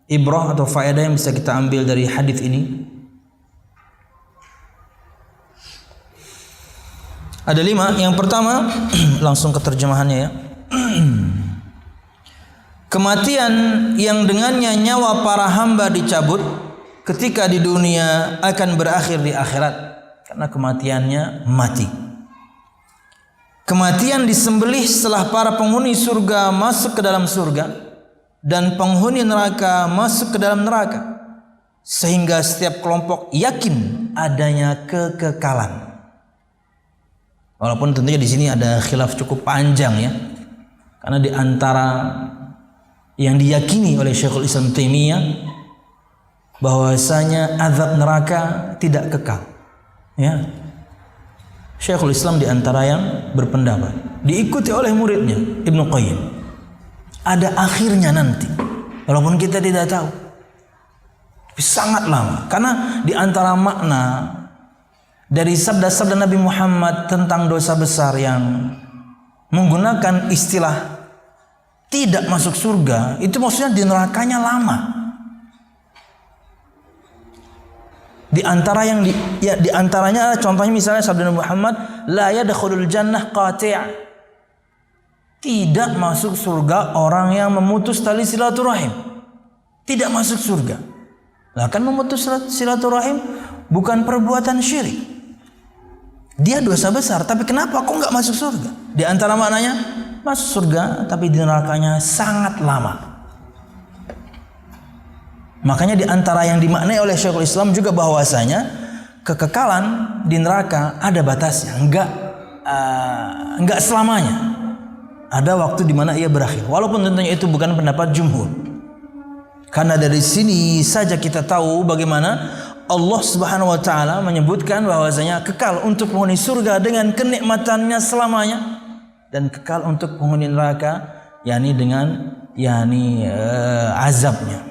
ibrah atau faedah yang bisa kita ambil dari hadis ini. Ada 5. Yang pertama, langsung ke terjemahannya ya. Kematian yang dengannya nyawa para hamba dicabut ketika di dunia akan berakhir di akhirat, karena kematiannya mati. Kematian disembelih setelah para penghuni surga masuk ke dalam surga dan penghuni neraka masuk ke dalam neraka, sehingga setiap kelompok yakin adanya kekekalan. Walaupun tentunya di sini ada khilaf cukup panjang ya, karena di antara yang diyakini oleh Syekhul Islam Taimiyah bahwasanya azab neraka tidak kekal. Ya, Syekhul Islam di antara yang berpendapat, diikuti oleh muridnya Ibnu Qayyim, ada akhirnya nanti, walaupun kita tidak tahu, tapi sangat lama. Karena di antara makna dari sabda-sabda Nabi Muhammad tentang dosa besar yang menggunakan istilah tidak masuk surga, itu maksudnya di nerakanya lama. Di antara yang di antaranya contohnya misalnya sabda Nabi Muhammad, la yadkhulul jannah qati'. Tidak masuk surga orang yang memutus tali silaturahim. Tidak masuk surga. Lah kan memutus silaturahim bukan perbuatan syirik. Dia dosa besar, tapi kenapa kok nggak masuk surga? Di antara maknanya masuk surga, tapi di nerakanya sangat lama. Makanya di antara yang dimaknai oleh Syekhul Islam juga bahwasanya kekekalan di neraka ada batasnya, enggak selamanya. Ada waktu di mana ia berakhir. Walaupun tentunya itu bukan pendapat jumhur. Karena dari sini saja kita tahu bagaimana Allah Subhanahu wa taala menyebutkan bahwasanya kekal untuk penghuni surga dengan kenikmatannya selamanya, dan kekal untuk penghuni neraka yakni dengan azabnya.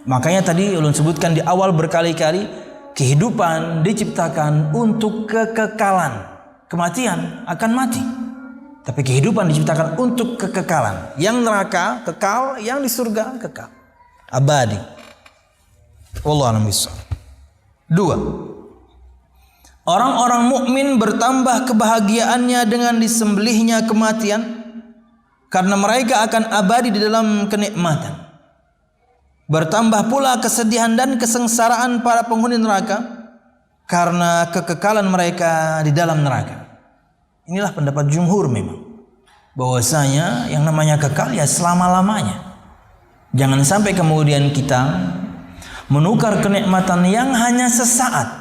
Makanya tadi ulun sebutkan di awal berkali-kali, kehidupan diciptakan untuk kekekalan. Kematian akan mati, tapi kehidupan diciptakan untuk kekekalan. Yang neraka kekal, yang di surga kekal, abadi. Wallahu a'lam bishawab. 2. Orang-orang mukmin bertambah kebahagiaannya dengan disembelihnya kematian, karena mereka akan abadi di dalam kenikmatan. Bertambah pula kesedihan dan kesengsaraan para penghuni neraka karena kekekalan mereka di dalam neraka. Inilah pendapat jumhur memang, bahwasanya yang namanya kekal ya selama-lamanya. Jangan sampai kemudian kita menukar kenikmatan yang hanya sesaat.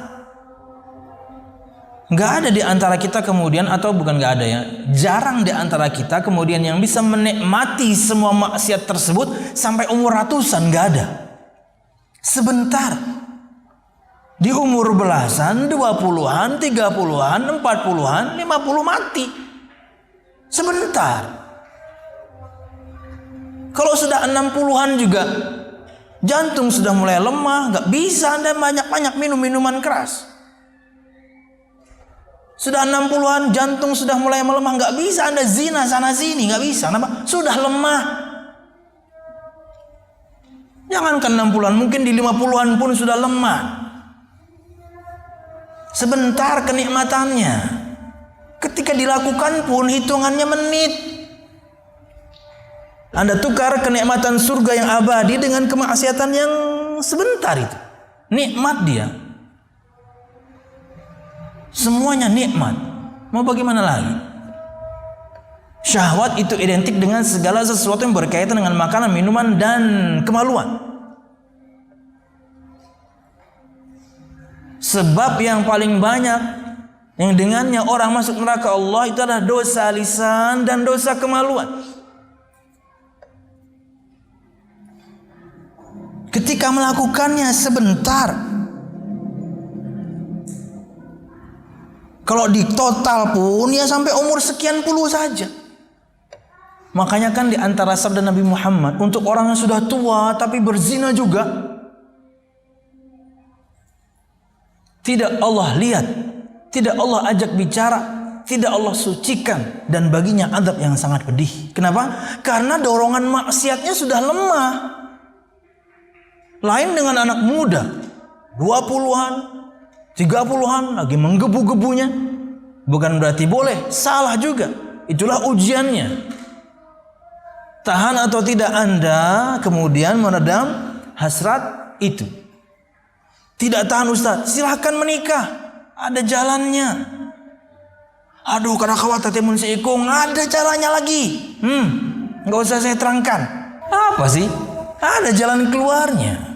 Nggak ada di antara kita kemudian, atau bukan nggak ada ya, jarang di antara kita kemudian yang bisa menikmati semua maksiat tersebut sampai umur ratusan, nggak ada. Sebentar. Di umur belasan, 20-an, 30-an, 40-an, 50 mati. Sebentar. Kalau sudah 60-an juga jantung sudah mulai lemah, nggak bisa Anda banyak-banyak minum minuman keras. Sudah 60-an jantung sudah mulai melemah, nggak bisa Anda zina sana sini, nggak bisa. Kenapa? Sudah lemah. Jangankan 60-an, mungkin di 50-an pun sudah lemah. Sebentar kenikmatannya. Ketika dilakukan pun hitungannya menit. Anda tukar kenikmatan surga yang abadi dengan kemaksiatan yang sebentar itu. Nikmat dia. Semuanya nikmat. Mau bagaimana lagi? Syahwat itu identik dengan segala sesuatu yang berkaitan dengan makanan, minuman, dan kemaluan. Sebab yang paling banyak yang dengannya orang masuk neraka Allah itu adalah dosa lisan dan dosa kemaluan. Ketika melakukannya sebentar, kalau di total pun ya sampai umur sekian puluh saja. Makanya kan di antara sabda Nabi Muhammad untuk orang yang sudah tua tapi berzina juga, tidak Allah lihat, tidak Allah ajak bicara, tidak Allah sucikan, dan baginya azab yang sangat pedih. Kenapa? Karena dorongan maksiatnya sudah lemah. Lain dengan anak muda, 20-an, 30-an lagi menggebu-gebunya. Bukan berarti boleh, salah juga. Itulah ujiannya. Tahan atau tidak Anda kemudian meredam hasrat itu. Tidak tahan Ustaz, silahkan menikah. Ada jalannya. Aduh, karena khawatir timun seikung, ada caranya lagi. Nggak usah saya terangkan. Apa sih? Ada jalan keluarnya.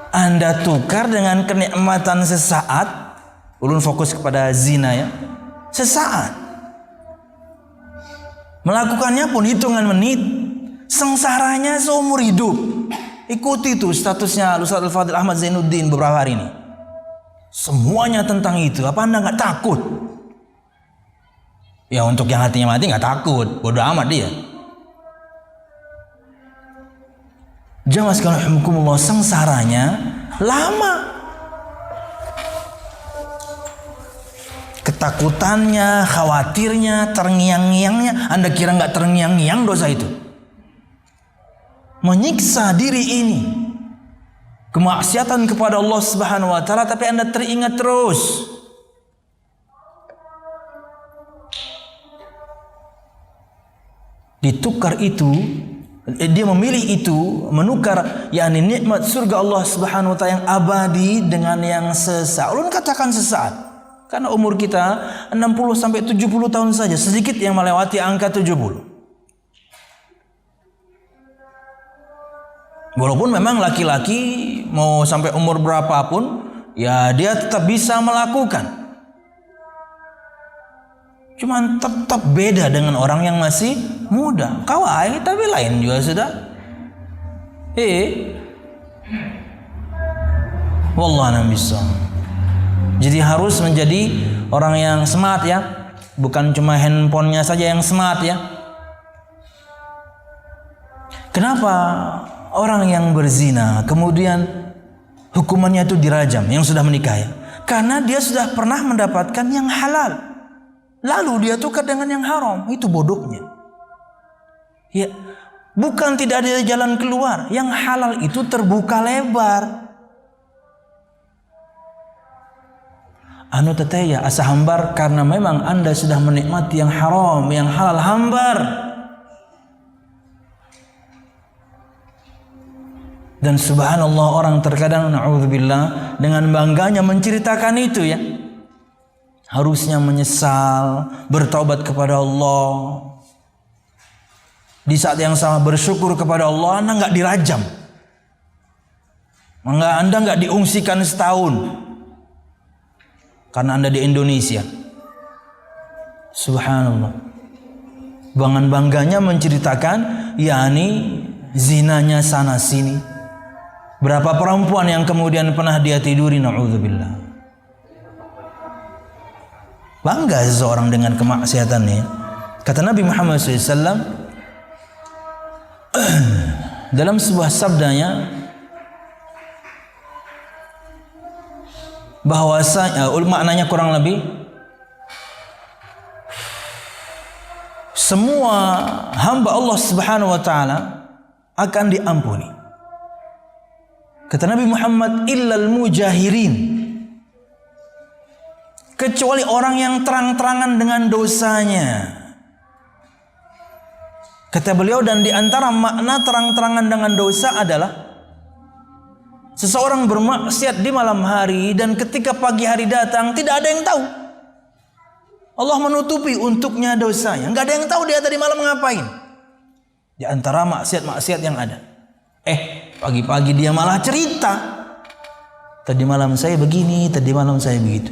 Anda tukar dengan kenikmatan sesaat. Ulun fokus kepada zina ya. Sesaat. Melakukannya pun hitungan menit. Sengsaranya seumur hidup. Ikuti tuh statusnya Ustaz Al-Fadil Ahmad Zainuddin beberapa hari ini. Semuanya tentang itu. Apa Anda nggak takut? Ya untuk yang hatinya mati nggak takut. Bodoh amat dia. Jangan sekalian hukumullah, sengsaranya lama. Ketakutannya, khawatirnya, terngiang-ngiangnya. Anda kira nggak terngiang-ngiang dosa itu? Menyiksa diri ini, kemaksiatan kepada Allah Subhanahu wa taala, tapi Anda teringat terus. Ditukar itu, dia memilih itu, menukar yakni nikmat surga Allah Subhanahu wa taala yang abadi dengan yang sesaat. Ulun katakan sesaat karena umur kita 60 sampai 70 tahun saja, sedikit yang melewati angka 70. Walaupun memang laki-laki mau sampai umur berapapun, ya dia tetap bisa melakukan. Cuman tetap beda dengan orang yang masih muda. Kawai tapi lain juga sudah. Wallahu a'lam. Jadi harus menjadi orang yang smart ya. Bukan cuma handphonenya saja yang smart ya. Kenapa orang yang berzina kemudian hukumannya itu dirajam yang sudah menikah ya? Karena dia sudah pernah mendapatkan yang halal. Lalu dia tukar dengan yang haram. Itu bodohnya. Ya, bukan tidak ada jalan keluar. Yang halal itu terbuka lebar. anu teteh ya asa hambar karena memang Anda sudah menikmati yang haram, yang halal hambar. Dan subhanallah orang terkadang na'udzubillah dengan bangganya menceritakan itu ya. Harusnya menyesal, bertaubat kepada Allah. Di saat yang sama bersyukur kepada Allah, Anda nggak dirajam. Anda nggak diungsikan setahun. Karena Anda di Indonesia. Subhanallah. Bangganya menceritakan, yakni zinanya sana sini. Berapa perempuan yang kemudian pernah dia tiduri, na'udzubillah. Bangga seseorang dengan kemaksiatannya. Kata Nabi Muhammad SAW dalam sebuah sabdanya, bahwasanya maknanya kurang lebih semua hamba Allah Subhanahu wa taala akan diampuni. Kata Nabi Muhammad, illal mujahirin, kecuali orang yang terang-terangan dengan dosanya. Kata beliau, dan di antara makna terang-terangan dengan dosa adalah seseorang bermaksiat di malam hari dan ketika pagi hari datang tidak ada yang tahu. Allah menutupi untuknya dosanya. Enggak ada yang tahu dia tadi malam ngapain. Di antara maksiat-maksiat yang ada. Pagi-pagi dia malah cerita. Tadi malam saya begini, tadi malam saya begitu.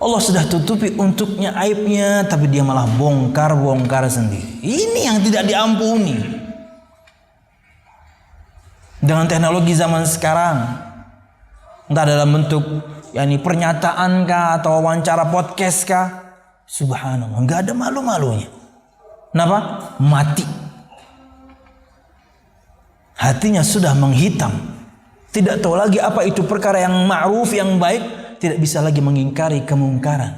Allah sudah tutupi untuknya aibnya, tapi dia malah bongkar sendiri. Ini yang tidak diampuni. Dengan teknologi zaman sekarang, entah dalam bentuk pernyataan kah atau wawancara podcast kah, subhanallah, nggak ada malu-malunya. Kenapa? Mati. Hatinya sudah menghitam. Tidak tahu lagi apa itu perkara yang ma'ruf, yang baik. Tidak bisa lagi mengingkari kemungkaran.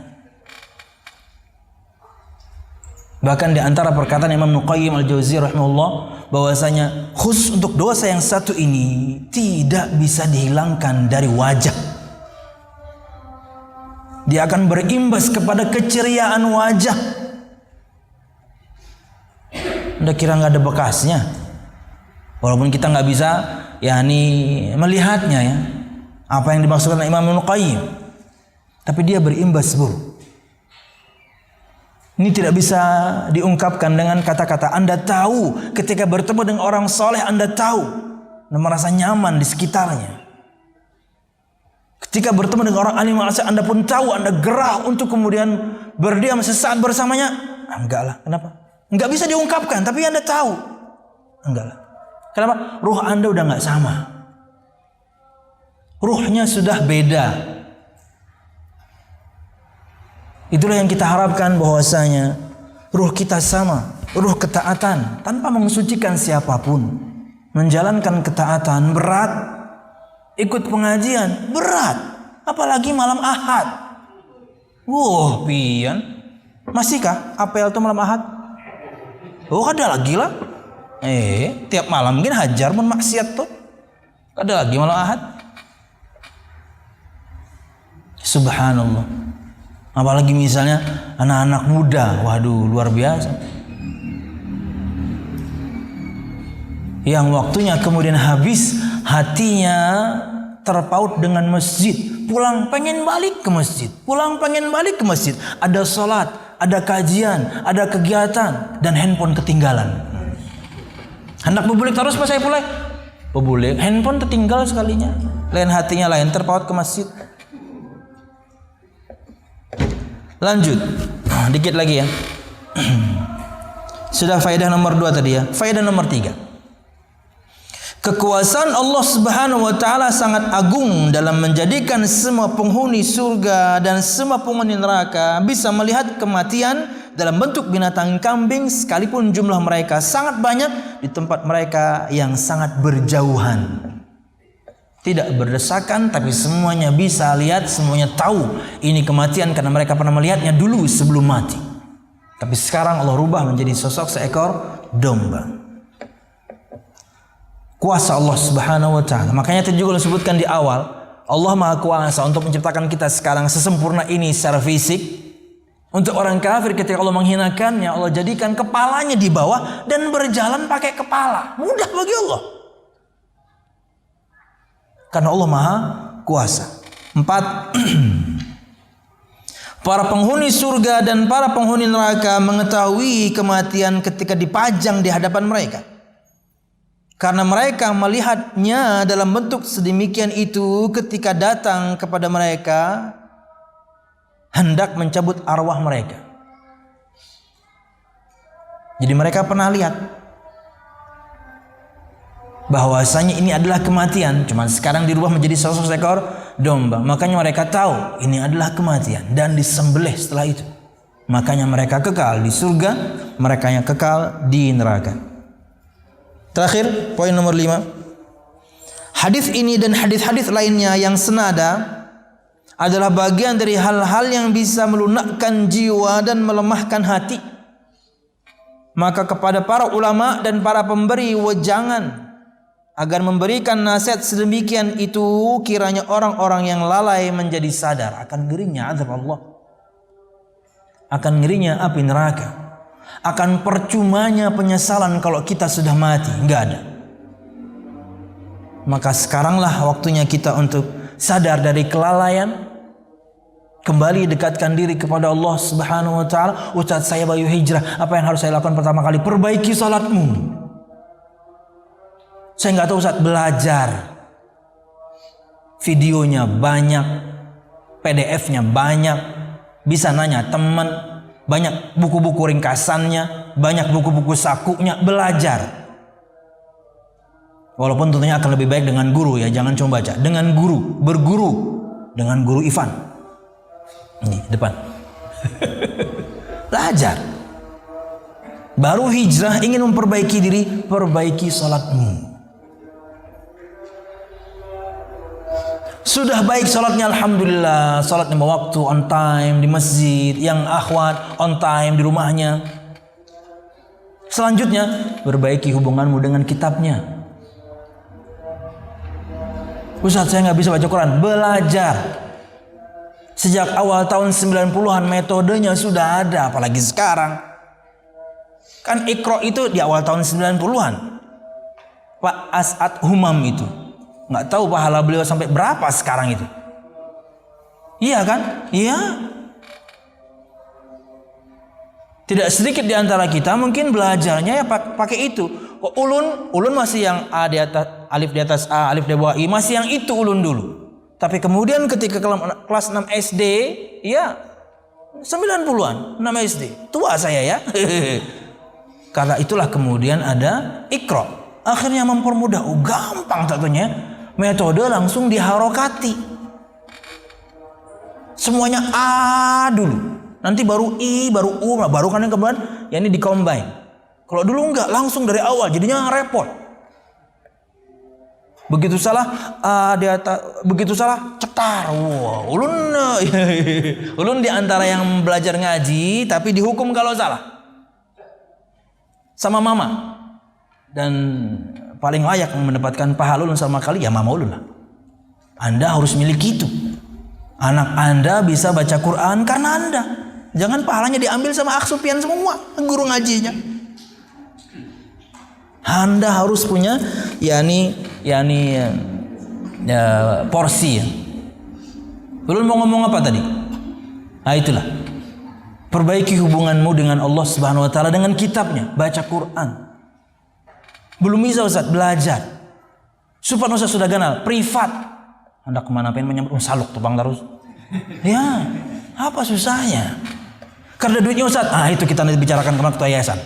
Bahkan di antara perkataan Imam Qayyim al-Jauziyah rahimahullah, bahwasanya khusus untuk dosa yang satu ini tidak bisa dihilangkan dari wajah. Dia akan berimbas kepada keceriaan wajah. Anda kira nggak ada bekasnya? Walaupun kita nggak bisa melihatnya ya. Apa yang dimaksudkan Imam Qayyim. Tapi dia berimbas buruk. Ini tidak bisa diungkapkan dengan kata-kata. Anda tahu ketika bertemu dengan orang soleh, Anda tahu dan merasa nyaman di sekitarnya. Ketika bertemu dengan orang alim maksiat, Anda pun tahu, Anda gerah untuk kemudian berdiam sesaat bersamanya. Enggak lah, kenapa? Enggak bisa diungkapkan, tapi Anda tahu. Enggak lah. Kenapa? Ruh Anda udah enggak sama. Ruhnya sudah beda. Itulah yang kita harapkan, bahwasanya ruh kita sama, ruh ketaatan tanpa mensucikan siapapun. Menjalankan ketaatan berat, ikut pengajian berat, apalagi malam Ahad. Pian. Masihkah apel itu malam Ahad? Ada lagi lah. Tiap malam mungkin hajar pun maksiat tuh. Ada lagi malam Ahad. Subhanallah. Apalagi misalnya anak-anak muda, waduh luar biasa. Yang waktunya kemudian habis, hatinya terpaut dengan masjid. Pulang pengen balik ke masjid. Ada sholat, ada kajian, ada kegiatan, dan handphone ketinggalan. Hendak bebulik terus pas saya pulai. Bebulik, handphone tertinggal sekalinya. Lain hatinya lain, terpaut ke masjid. Lanjut, dikit lagi ya. Sudah faedah nomor 2 tadi ya. Faedah nomor 3. Kekuasaan Allah Subhanahu wa taala sangat agung dalam menjadikan semua penghuni surga dan semua penghuni neraka bisa melihat kematian dalam bentuk binatang kambing, sekalipun jumlah mereka sangat banyak di tempat mereka yang sangat berjauhan. Tidak berdesakan, tapi semuanya bisa lihat, semuanya tahu ini kematian karena mereka pernah melihatnya dulu sebelum mati. Tapi sekarang Allah rubah menjadi sosok seekor domba. Kuasa Allah Subhanahu wa taala. Makanya tadi juga disebutkan di awal, Allah Maha Kuasa untuk menciptakan kita sekarang sesempurna ini secara fisik. Untuk orang kafir ketika Allah menghinakannya, Allah jadikan kepalanya di bawah dan berjalan pakai kepala. Mudah bagi Allah. Karena Allah Maha Kuasa. 4. Para penghuni surga dan para penghuni neraka mengetahui kematian ketika dipajang di hadapan mereka. Karena mereka melihatnya dalam bentuk sedemikian itu ketika datang kepada mereka hendak mencabut arwah mereka. Jadi mereka pernah lihat bahwasanya ini adalah kematian, cuman sekarang dirubah menjadi sosok seekor domba. Makanya mereka tahu ini adalah kematian dan disembelih setelah itu. Makanya mereka kekal di surga, mereka yang kekal di neraka. Terakhir, poin nomor 5. Hadis ini dan hadis-hadis lainnya yang senada adalah bagian dari hal-hal yang bisa melunakkan jiwa dan melemahkan hati. Maka kepada para ulama dan para pemberi wejangan agar memberikan nasihat sedemikian itu, kiranya orang-orang yang lalai menjadi sadar akan ngerinya azab Allah, akan ngerinya api neraka, akan percumanya penyesalan kalau kita sudah mati, enggak ada. Maka sekaranglah waktunya kita untuk sadar dari kelalaian, kembali dekatkan diri kepada Allah Subhanahu wa taala. Ustaz, saya baru hijrah, apa yang harus saya lakukan pertama kali? Perbaiki salatmu. Saya nggak tahu Ustaz, belajar. Videonya banyak, PDF-nya banyak, bisa nanya teman, banyak buku-buku ringkasannya, banyak buku-buku sakunya, belajar. Walaupun tentunya akan lebih baik dengan guru ya, jangan cuma baca. Dengan guru, berguru dengan guru Ivan. Ini depan. Belajar. Baru hijrah ingin memperbaiki diri, perbaiki salatmu. Sudah baik salatnya, alhamdulillah, salat lima waktu on time di masjid, yang akhwat on time di rumahnya. Selanjutnya, perbaiki hubunganmu dengan kitabnya. Ustaz, saya nggak bisa baca Quran. Belajar. Sejak awal tahun 90-an metodenya sudah ada, apalagi sekarang. Kan Iqra itu di awal tahun 90-an. Pak As'ad Humam itu. Nggak tahu pahala beliau sampai berapa sekarang itu. Iya kan? Iya. Tidak sedikit di antara kita mungkin belajarnya ya pakai itu. Ulun masih yang A di atas, alif di atas A, alif di bawah I, masih yang itu ulun dulu. Tapi kemudian ketika kelas 6 SD, ya 90-an, 6 SD. Tua saya ya. Karena itulah kemudian ada Iqra. Akhirnya mempermudah. Oh, gampang tentunya. Metode langsung diharokati. Semuanya A dulu. Nanti baru I, baru U, baru kan yang kemudian ya ini dikombine. Kalau dulu enggak, langsung dari awal, jadinya repot. Begitu salah begitu salah cetar. Wow, ulun di antara yang belajar ngaji tapi dihukum kalau salah. Sama mama. Dan paling layak mendapatkan pahala ulun sama kali ya mama ulun lah. Anda harus miliki itu. Anak Anda bisa baca Quran karena Anda. Jangan pahalanya diambil sama aksupian semua, guru ngajinya. Anda harus punya porsi ya. Belum mau ngomong apa tadi? Nah itulah. Perbaiki hubunganmu dengan Allah Subhanahu wa taala dengan kitabnya, baca Quran. Belum bisa Ustaz belajar. Supaya Ustaz sudah kenal, privat. Anda kemana pengen menyambut saluk tupang terus. Ya, apa susahnya? Karena duitnya Ustaz, itu kita nanti bicarakan kemana ketua yayasan.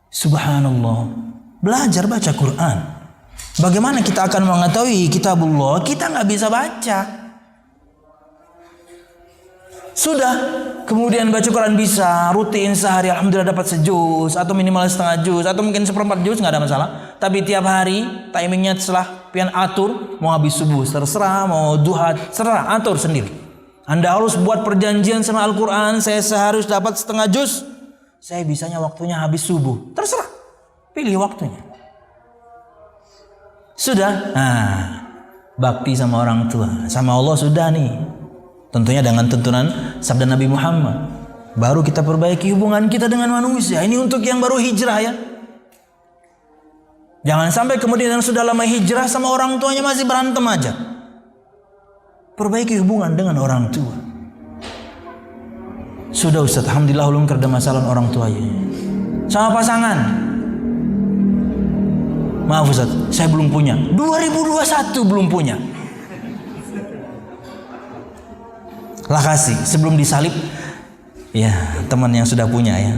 Subhanallah, belajar baca Quran. Bagaimana kita akan mengetahui kitabullah? Kita nggak bisa baca. Sudah, kemudian baca Quran bisa rutin sehari, alhamdulillah dapat sejuz atau minimal setengah juz atau mungkin seperempat juz, nggak ada masalah. Tapi tiap hari timingnya setelah pian atur, mau habis subuh terserah, mau duha terserah, atur sendiri. Anda harus buat perjanjian sama Al-Quran, saya seharus dapat setengah juz. Saya bisanya waktunya habis subuh. Terserah. Pilih waktunya. Sudah. Nah, bakti sama orang tua. Sama Allah sudah nih. Tentunya dengan tuntunan sabda Nabi Muhammad. Baru kita perbaiki hubungan kita dengan manusia. Ini untuk yang baru hijrah ya. Jangan sampai kemudian yang sudah lama hijrah sama orang tuanya masih berantem aja. Perbaiki hubungan dengan orang tua. Sudah Ustaz, alhamdulillah ulun kerja masalah orang tuanya. Sama pasangan. Maaf Ustaz, saya belum punya. 2021 belum punya. Lah kasih sebelum disalib. Ya, teman yang sudah punya ya.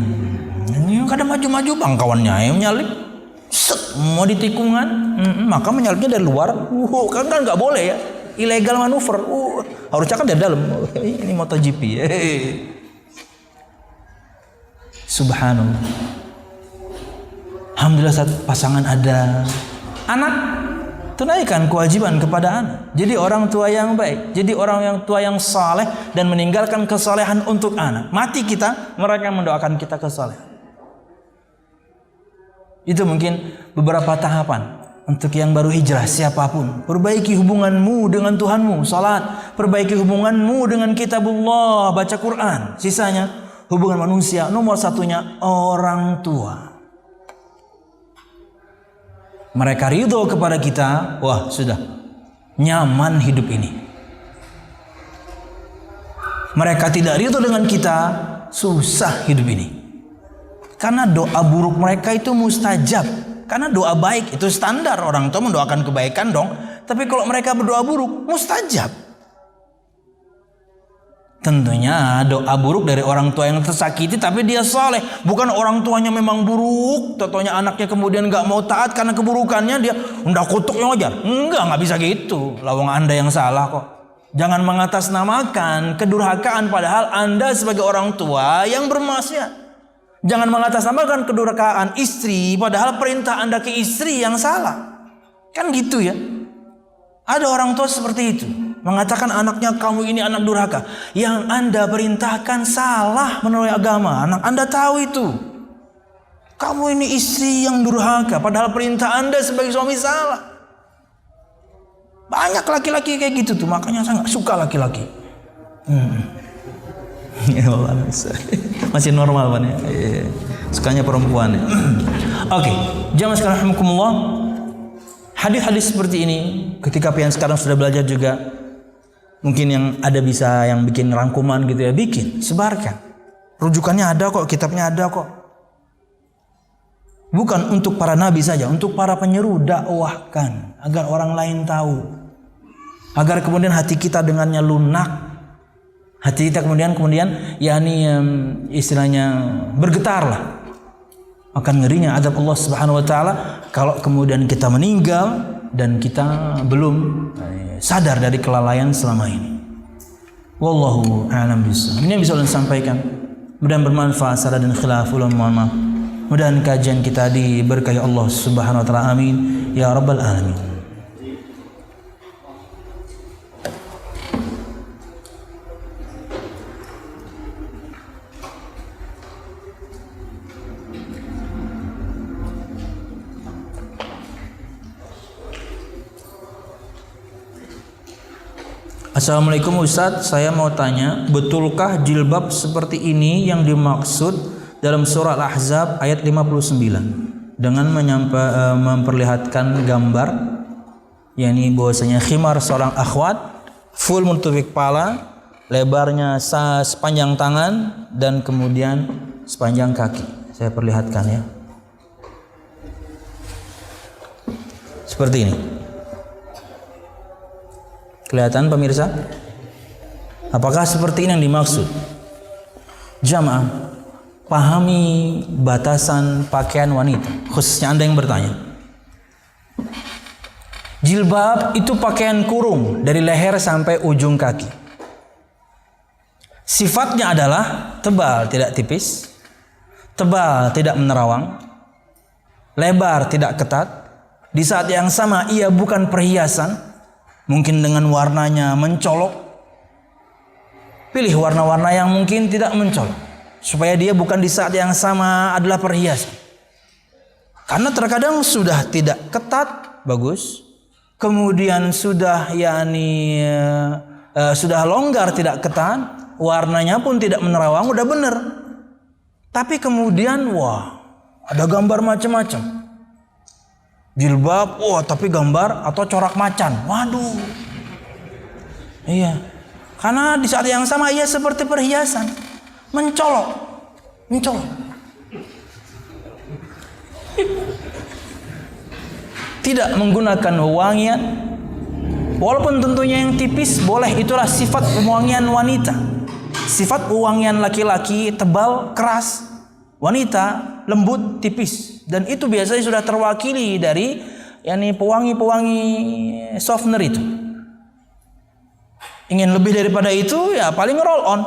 Ini kadang maju-maju bangkawannya yang nyalip. Set, mau di tikungan, maka menyalipnya dari luar. Kan nggak boleh ya. Ilegal manuver. Harusnya kan dari dalam. Ini MotoGP. Subhanallah. Alhamdulillah saat pasangan ada. Anak, tunaikan kewajiban kepada anak. Jadi orang tua yang baik. Jadi orang yang tua yang saleh dan meninggalkan kesalehan untuk anak. Mati kita, mereka mendoakan kita kesalehan. Itu mungkin beberapa tahapan untuk yang baru hijrah siapapun. Perbaiki hubunganmu dengan Tuhanmu, salat. Perbaiki hubunganmu dengan kitabullah, baca Quran. Sisanya hubungan manusia, nomor satunya orang tua. Mereka ridho kepada kita, wah sudah nyaman hidup ini. Mereka tidak ridho dengan kita, susah hidup ini. Karena doa buruk mereka itu mustajab. Karena doa baik itu standar, orang tua mendoakan kebaikan dong. Tapi kalau mereka berdoa buruk, mustajab. Tentunya doa buruk dari orang tua yang tersakiti tapi dia saleh. Bukan orang tuanya memang buruk, totonya anaknya kemudian gak mau taat karena keburukannya, dia udah kutuk yang wajar. Enggak bisa gitu. Lawang Anda yang salah kok. Jangan mengatasnamakan kedurhakaan padahal Anda sebagai orang tua yang bermaksiat. Jangan mengatasnamakan kedurhakaan istri padahal perintah Anda ke istri yang salah. Kan gitu ya. Ada orang tua seperti itu. Mengatakan anaknya kamu ini anak durhaka. Yang Anda perintahkan salah menurut agama. Anak Anda tahu itu. Kamu ini istri yang durhaka. Padahal perintah Anda sebagai suami salah. Banyak laki-laki kayak gitu tuh. Makanya saya gak suka laki-laki. Ya Allah, masih normal Pak ya. Sukanya perempuan ya. Oke, jamaah sekalian rahimakumullah. Hadis-hadis seperti ini ketika pian sekarang sudah belajar juga, mungkin yang ada bisa yang bikin rangkuman gitu ya, bikin, sebarkan. Rujukannya ada kok, kitabnya ada kok. Bukan untuk para nabi saja, untuk para penyeru dakwahkan agar orang lain tahu. Agar kemudian hati kita dengannya lunak. Hati kita kemudian yakni istilahnya bergetar lah. Akan ngerinya azab Allah Subhanahu wa taala kalau kemudian kita meninggal dan kita belum sadar dari kelalaian selama ini. Wallahu a'lam bishawab. Ini yang bisa saya sampaikan. Mudah-mudahan bermanfaat. Salah dan khilaf ulun mohon maaf. Mudah-mudahan kajian kita diberkahi Allah Subhanahu wa taala. Amin ya rabbal alamin. Assalamualaikum Ustadz, saya mau tanya, betulkah jilbab seperti ini yang dimaksud dalam surah Al-Ahzab ayat 59 dengan memperlihatkan gambar, yakni bahwasanya khimar seorang akhwat full menutupi kepala, lebarnya sepanjang tangan dan kemudian sepanjang kaki. Saya perlihatkan ya. Seperti ini. Kelihatan pemirsa? Apakah seperti ini yang dimaksud? Jamaah, pahami batasan pakaian wanita, khususnya Anda yang bertanya. Jilbab itu pakaian kurung dari leher sampai ujung kaki. Sifatnya adalah tebal, tidak tipis, tebal, tidak menerawang, lebar, tidak ketat. Di saat yang sama ia bukan perhiasan. Mungkin dengan warnanya mencolok. Pilih warna-warna yang mungkin tidak mencolok, supaya dia bukan di saat yang sama adalah perhiasan. Karena terkadang sudah tidak ketat, bagus. kemudian sudah sudah longgar, tidak ketat, warnanya pun tidak menerawang, udah bener. Tapi kemudian ada gambar macam-macam. Jilbab, tapi gambar atau corak macan. Waduh. Iya. Karena di saat yang sama ia seperti perhiasan, mencolok. Tidak menggunakan wewangian, walaupun tentunya yang tipis boleh, itulah sifat wewangian wanita. Sifat wewangian laki-laki tebal, keras, wanita lembut, tipis. Dan itu biasanya sudah terwakili dari pewangi-pewangi softener itu. Ingin lebih daripada itu, ya paling roll on,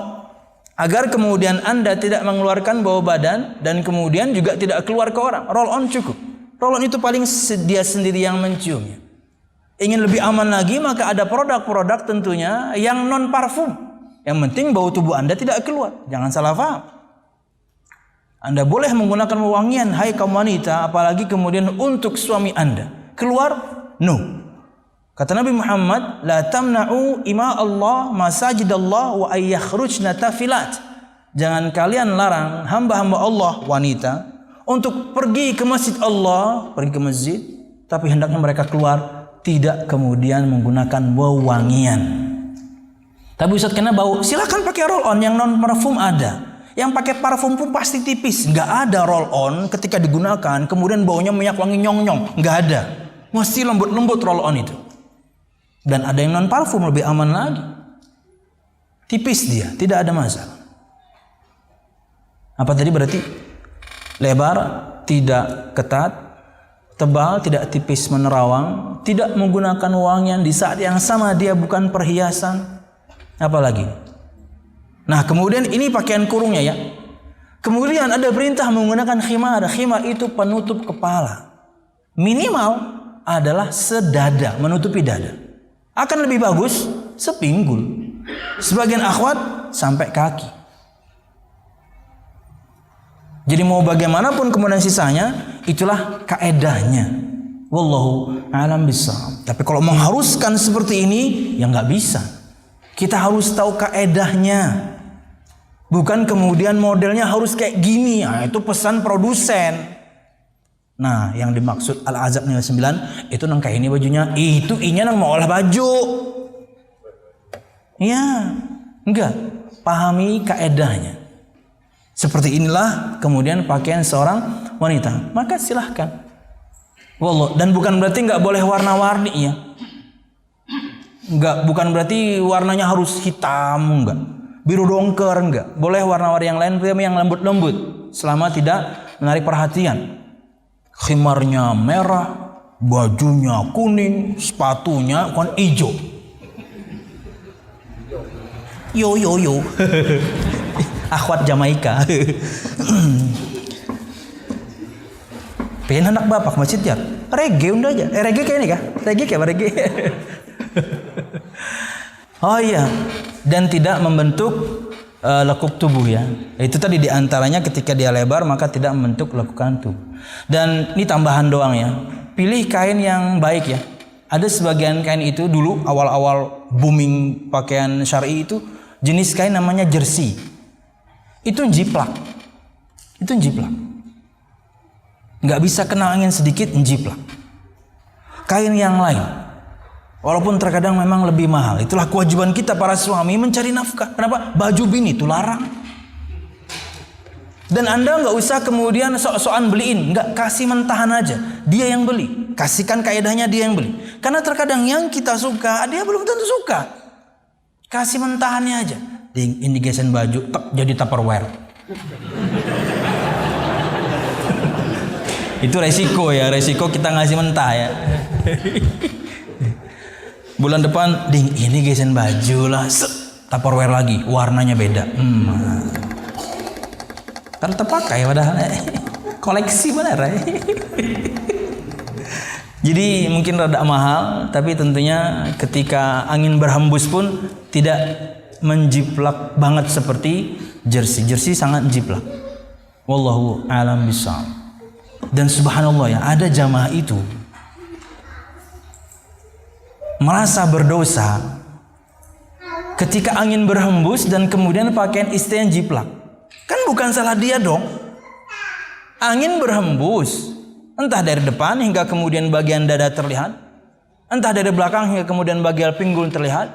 agar kemudian Anda tidak mengeluarkan bau badan dan kemudian juga tidak keluar ke orang. Roll on cukup. Roll on itu paling dia sendiri yang menciumnya. Ingin lebih aman lagi, maka ada produk-produk tentunya yang non parfum. Yang penting bau tubuh Anda tidak keluar. Jangan salah paham. Anda boleh menggunakan wewangian, hai kaum wanita, apalagi kemudian untuk suami Anda. Keluar? No. Kata Nabi Muhammad, la tamna'u ima Allah masajidallah wa ayyakhrujna tafilat. Jangan kalian larang hamba-hamba Allah wanita untuk pergi ke masjid Allah, pergi ke masjid, tapi hendaknya mereka keluar tidak kemudian menggunakan wewangian. Tapi Ustaz, kena bau, silakan pakai roll on yang non parfum ada. Yang pakai parfum pun pasti tipis. Nggak ada roll on ketika digunakan kemudian baunya minyak wangi nyong-nyong. Nggak ada. Mesti lembut-lembut roll on itu. Dan ada yang non parfum lebih aman lagi. Tipis dia, tidak ada masalah. Apa tadi berarti? Lebar, tidak ketat, tebal, tidak tipis menerawang, tidak menggunakan wangian, di saat yang sama dia bukan perhiasan. Apalagi? Nah, kemudian ini pakaian kurungnya ya. Kemudian ada perintah menggunakan khimar. Khimar itu penutup kepala. Minimal adalah sedada, menutupi dada. Akan lebih bagus sepinggul. Sebagian akhwat sampai kaki. Jadi mau bagaimanapun kemudian sisanya, itulah kaedahnya. Wallahu a'lam bishawab. Tapi kalau mengharuskan seperti ini, ya nggak bisa. Kita harus tahu kaedahnya. Bukan kemudian modelnya harus kayak gini. Nah, itu pesan produsen. Nah, yang dimaksud Al-Ahzab 9 itu nang kayak ini bajunya, itu inya nang mau olah baju. Ya, enggak. Pahami kaedahnya. Seperti inilah kemudian pakaian seorang wanita. Maka silahkan. Wallah, dan bukan berarti enggak boleh warna-warni ya. Enggak, bukan berarti warnanya harus hitam, enggak. Biru dongker, enggak. Boleh warna-warni yang lain yang lembut-lembut selama tidak menarik perhatian. Khimarnya merah, bajunya kuning, sepatunya kan hijau. Yo. Akhwat Jamaika. Pengen anak bapak masjid ya. Reggae unda aja. Reggae kayak ini kah? Reggae kayak reggae. Oh iya. Dan tidak membentuk lekuk tubuh ya. Itu tadi diantaranya ketika dia lebar maka tidak membentuk lekukan tubuh. Dan ini tambahan doang ya. Pilih kain yang baik ya. Ada sebagian kain itu dulu awal-awal booming pakaian syar'i itu jenis kain namanya jersey. Itu jiplak. Nggak bisa kena angin sedikit jiplak. Kain yang lain, walaupun terkadang memang lebih mahal. Itulah kewajiban kita para suami mencari nafkah. Kenapa? Baju bini itu larang. Dan Anda nggak usah kemudian sok-sokan beliin, nggak, kasih mentahan aja. Dia yang beli, kasihkan kaedahnya dia yang beli. Karena terkadang yang kita suka, dia belum tentu suka. Kasih mentahannya aja. Ini gesen baju, jadi Tupperware. Itu resiko ya, resiko kita ngasih mentah ya. Bulan depan, ini gesen baju lah, Tupperware lagi, warnanya beda. Kan terpakai padahal, koleksi benar ya. Jadi mungkin rada mahal, tapi tentunya ketika angin berhembus pun tidak menjiplak banget seperti jersey. Jersey sangat jiplak. Wallahu a'lam bishawab. Dan subhanallah ya, ada jamaah itu merasa berdosa ketika angin berhembus dan kemudian pakaian istrinya jiplak. Kan bukan salah dia dong. Angin berhembus, entah dari depan hingga kemudian bagian dada terlihat, entah dari belakang hingga kemudian bagian pinggul terlihat.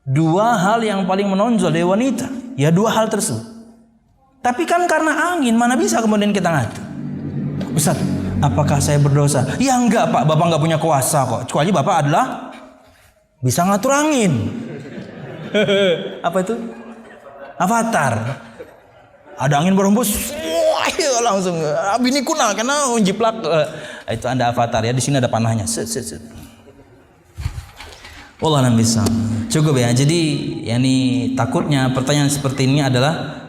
Dua hal yang paling menonjol dari wanita, ya dua hal tersebut. Tapi kan karena angin, mana bisa kemudian kita ngatur. Ustaz, apakah saya berdosa? Ya enggak Pak, Bapak enggak punya kuasa kok. Kecuali Bapak adalah bisa ngatur angin. Apa itu? Avatar. Ada angin berhembus, wah, langsung bini kuna karena jiplak. Itu Anda avatar ya, di sini ada panahnya. Set. Wallah alam bisa. Cukup ya. Jadi yakni takutnya pertanyaan seperti ini adalah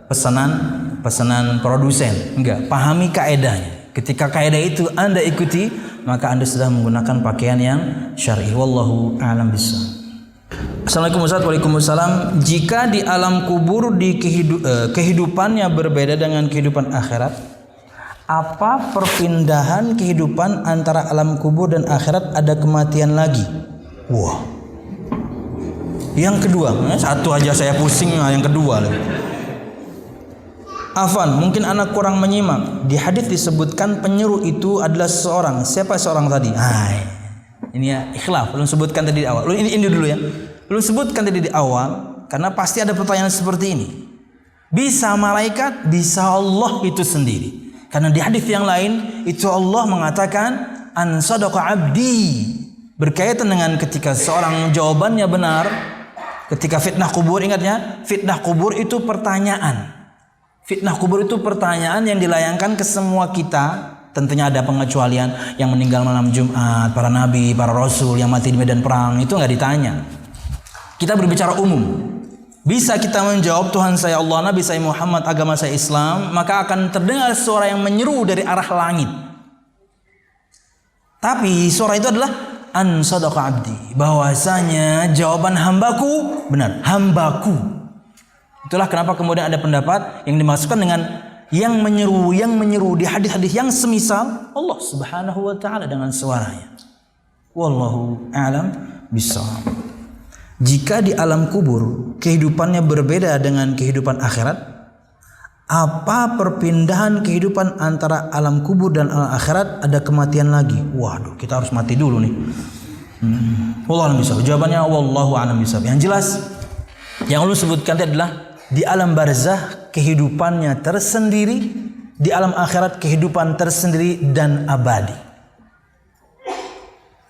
pesanan produsen. Enggak, pahami kaedahnya. Ketika kaedah itu Anda ikuti, maka Anda sudah menggunakan pakaian yang syar'i. Wallahu a'lam bishawab. Assalamualaikum Ustaz. Waalaikumsalam. Jika di alam kubur di kehidupannya berbeda dengan kehidupan akhirat, apa perpindahan kehidupan antara alam kubur dan akhirat ada kematian lagi? Wah. Yang kedua, satu aja saya pusing, yang kedua lagi. Afan, mungkin anak kurang menyimak. Di hadis disebutkan penyeru itu adalah seorang. Siapa seorang tadi? Ini ya ikhlas. Belum sebutkan tadi di awal. Ini dulu ya. Belum sebutkan tadi di awal karena pasti ada pertanyaan seperti ini. Bisa malaikat, bisa Allah itu sendiri. Karena di hadis yang lain itu Allah mengatakan an sadaqa abdi. Berkaitan dengan ketika seorang jawabannya benar, ketika fitnah kubur, ingatnya, fitnah kubur itu pertanyaan. Fitnah kubur itu pertanyaan yang dilayangkan ke semua kita. Tentunya ada pengecualian yang meninggal malam Jumat, para nabi, para rasul yang mati di medan perang, itu nggak ditanya. Kita berbicara umum. Bisa kita menjawab Tuhan saya Allah, Nabi saya Muhammad, agama saya Islam, maka akan terdengar suara yang menyeru dari arah langit. Tapi suara itu adalah an sadaqa abdi, bahwasanya jawaban hambaku benar, hambaku. Itulah kenapa kemudian ada pendapat yang dimasukkan dengan yang menyeru di hadis-hadis yang semisal Allah Subhanahu wa taala dengan suaranya. Wallahu a'lam bishawab. Jika di alam kubur kehidupannya berbeda dengan kehidupan akhirat, apa perpindahan kehidupan antara alam kubur dan alam akhirat ada kematian lagi? Waduh, kita harus mati dulu nih. Wallahu a'lam bishawab. Jawabannya wallahu a'lam bishawab. Yang jelas yang lu sebutkan tadi adalah di alam barzah kehidupannya tersendiri, di alam akhirat kehidupan tersendiri dan abadi.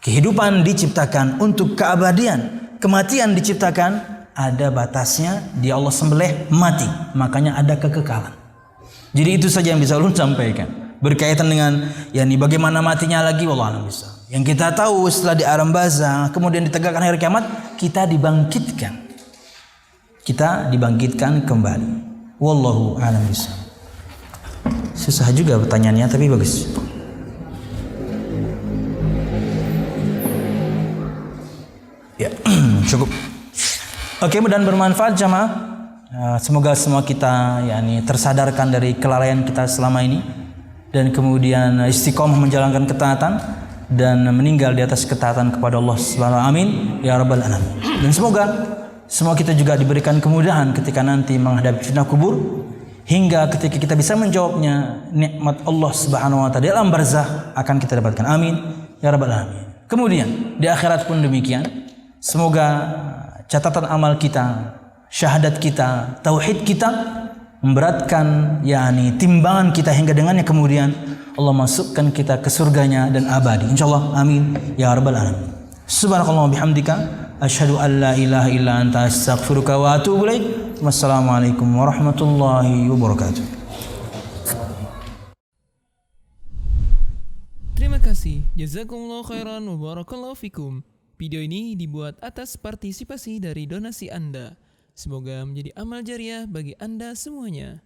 Kehidupan diciptakan untuk keabadian, kematian diciptakan ada batasnya, dia Allah sembelih mati, makanya ada kekekalan. Jadi itu saja yang bisa ulun sampaikan berkaitan dengan yakni bagaimana matinya lagi, wallahu a'lam bishawab. Yang kita tahu setelah di alam barzah kemudian ditegakkan hari kiamat, kita dibangkitkan. Kita dibangkitkan kembali. Wallahu a'lam bishawab. Susah juga pertanyaannya tapi bagus. Ya, cukup. Oke, dan bermanfaat jamaah. Semoga semua kita yakni tersadarkan dari kelalaian kita selama ini dan kemudian istiqomah menjalankan ketaatan dan meninggal di atas ketaatan kepada Allah Subhanahu wa taala. Amin ya rabbal alamin. Dan semoga semua kita juga diberikan kemudahan ketika nanti menghadapi fitnah kubur, hingga ketika kita bisa menjawabnya, nikmat Allah Subhanahu wa taala di alam barzah akan kita dapatkan. Amin ya rabbal alamin. Kemudian di akhirat pun demikian. Semoga catatan amal kita, syahadat kita, tauhid kita memberatkan yakni timbangan kita hingga dengannya kemudian Allah masukkan kita ke surganya dan abadi. Insyaallah. Amin ya rabbal alamin. Subhanakallah bihamdika asyhadu an la ilaha illa anta astaghfiruka wa atubu ilaik. Wassalamualaikum warahmatullahi wabarakatuh. Terima kasih. Jazakumullah khairan wa barakallahu fikum. Video ini dibuat atas partisipasi dari donasi Anda. Semoga menjadi amal jariah bagi Anda semuanya.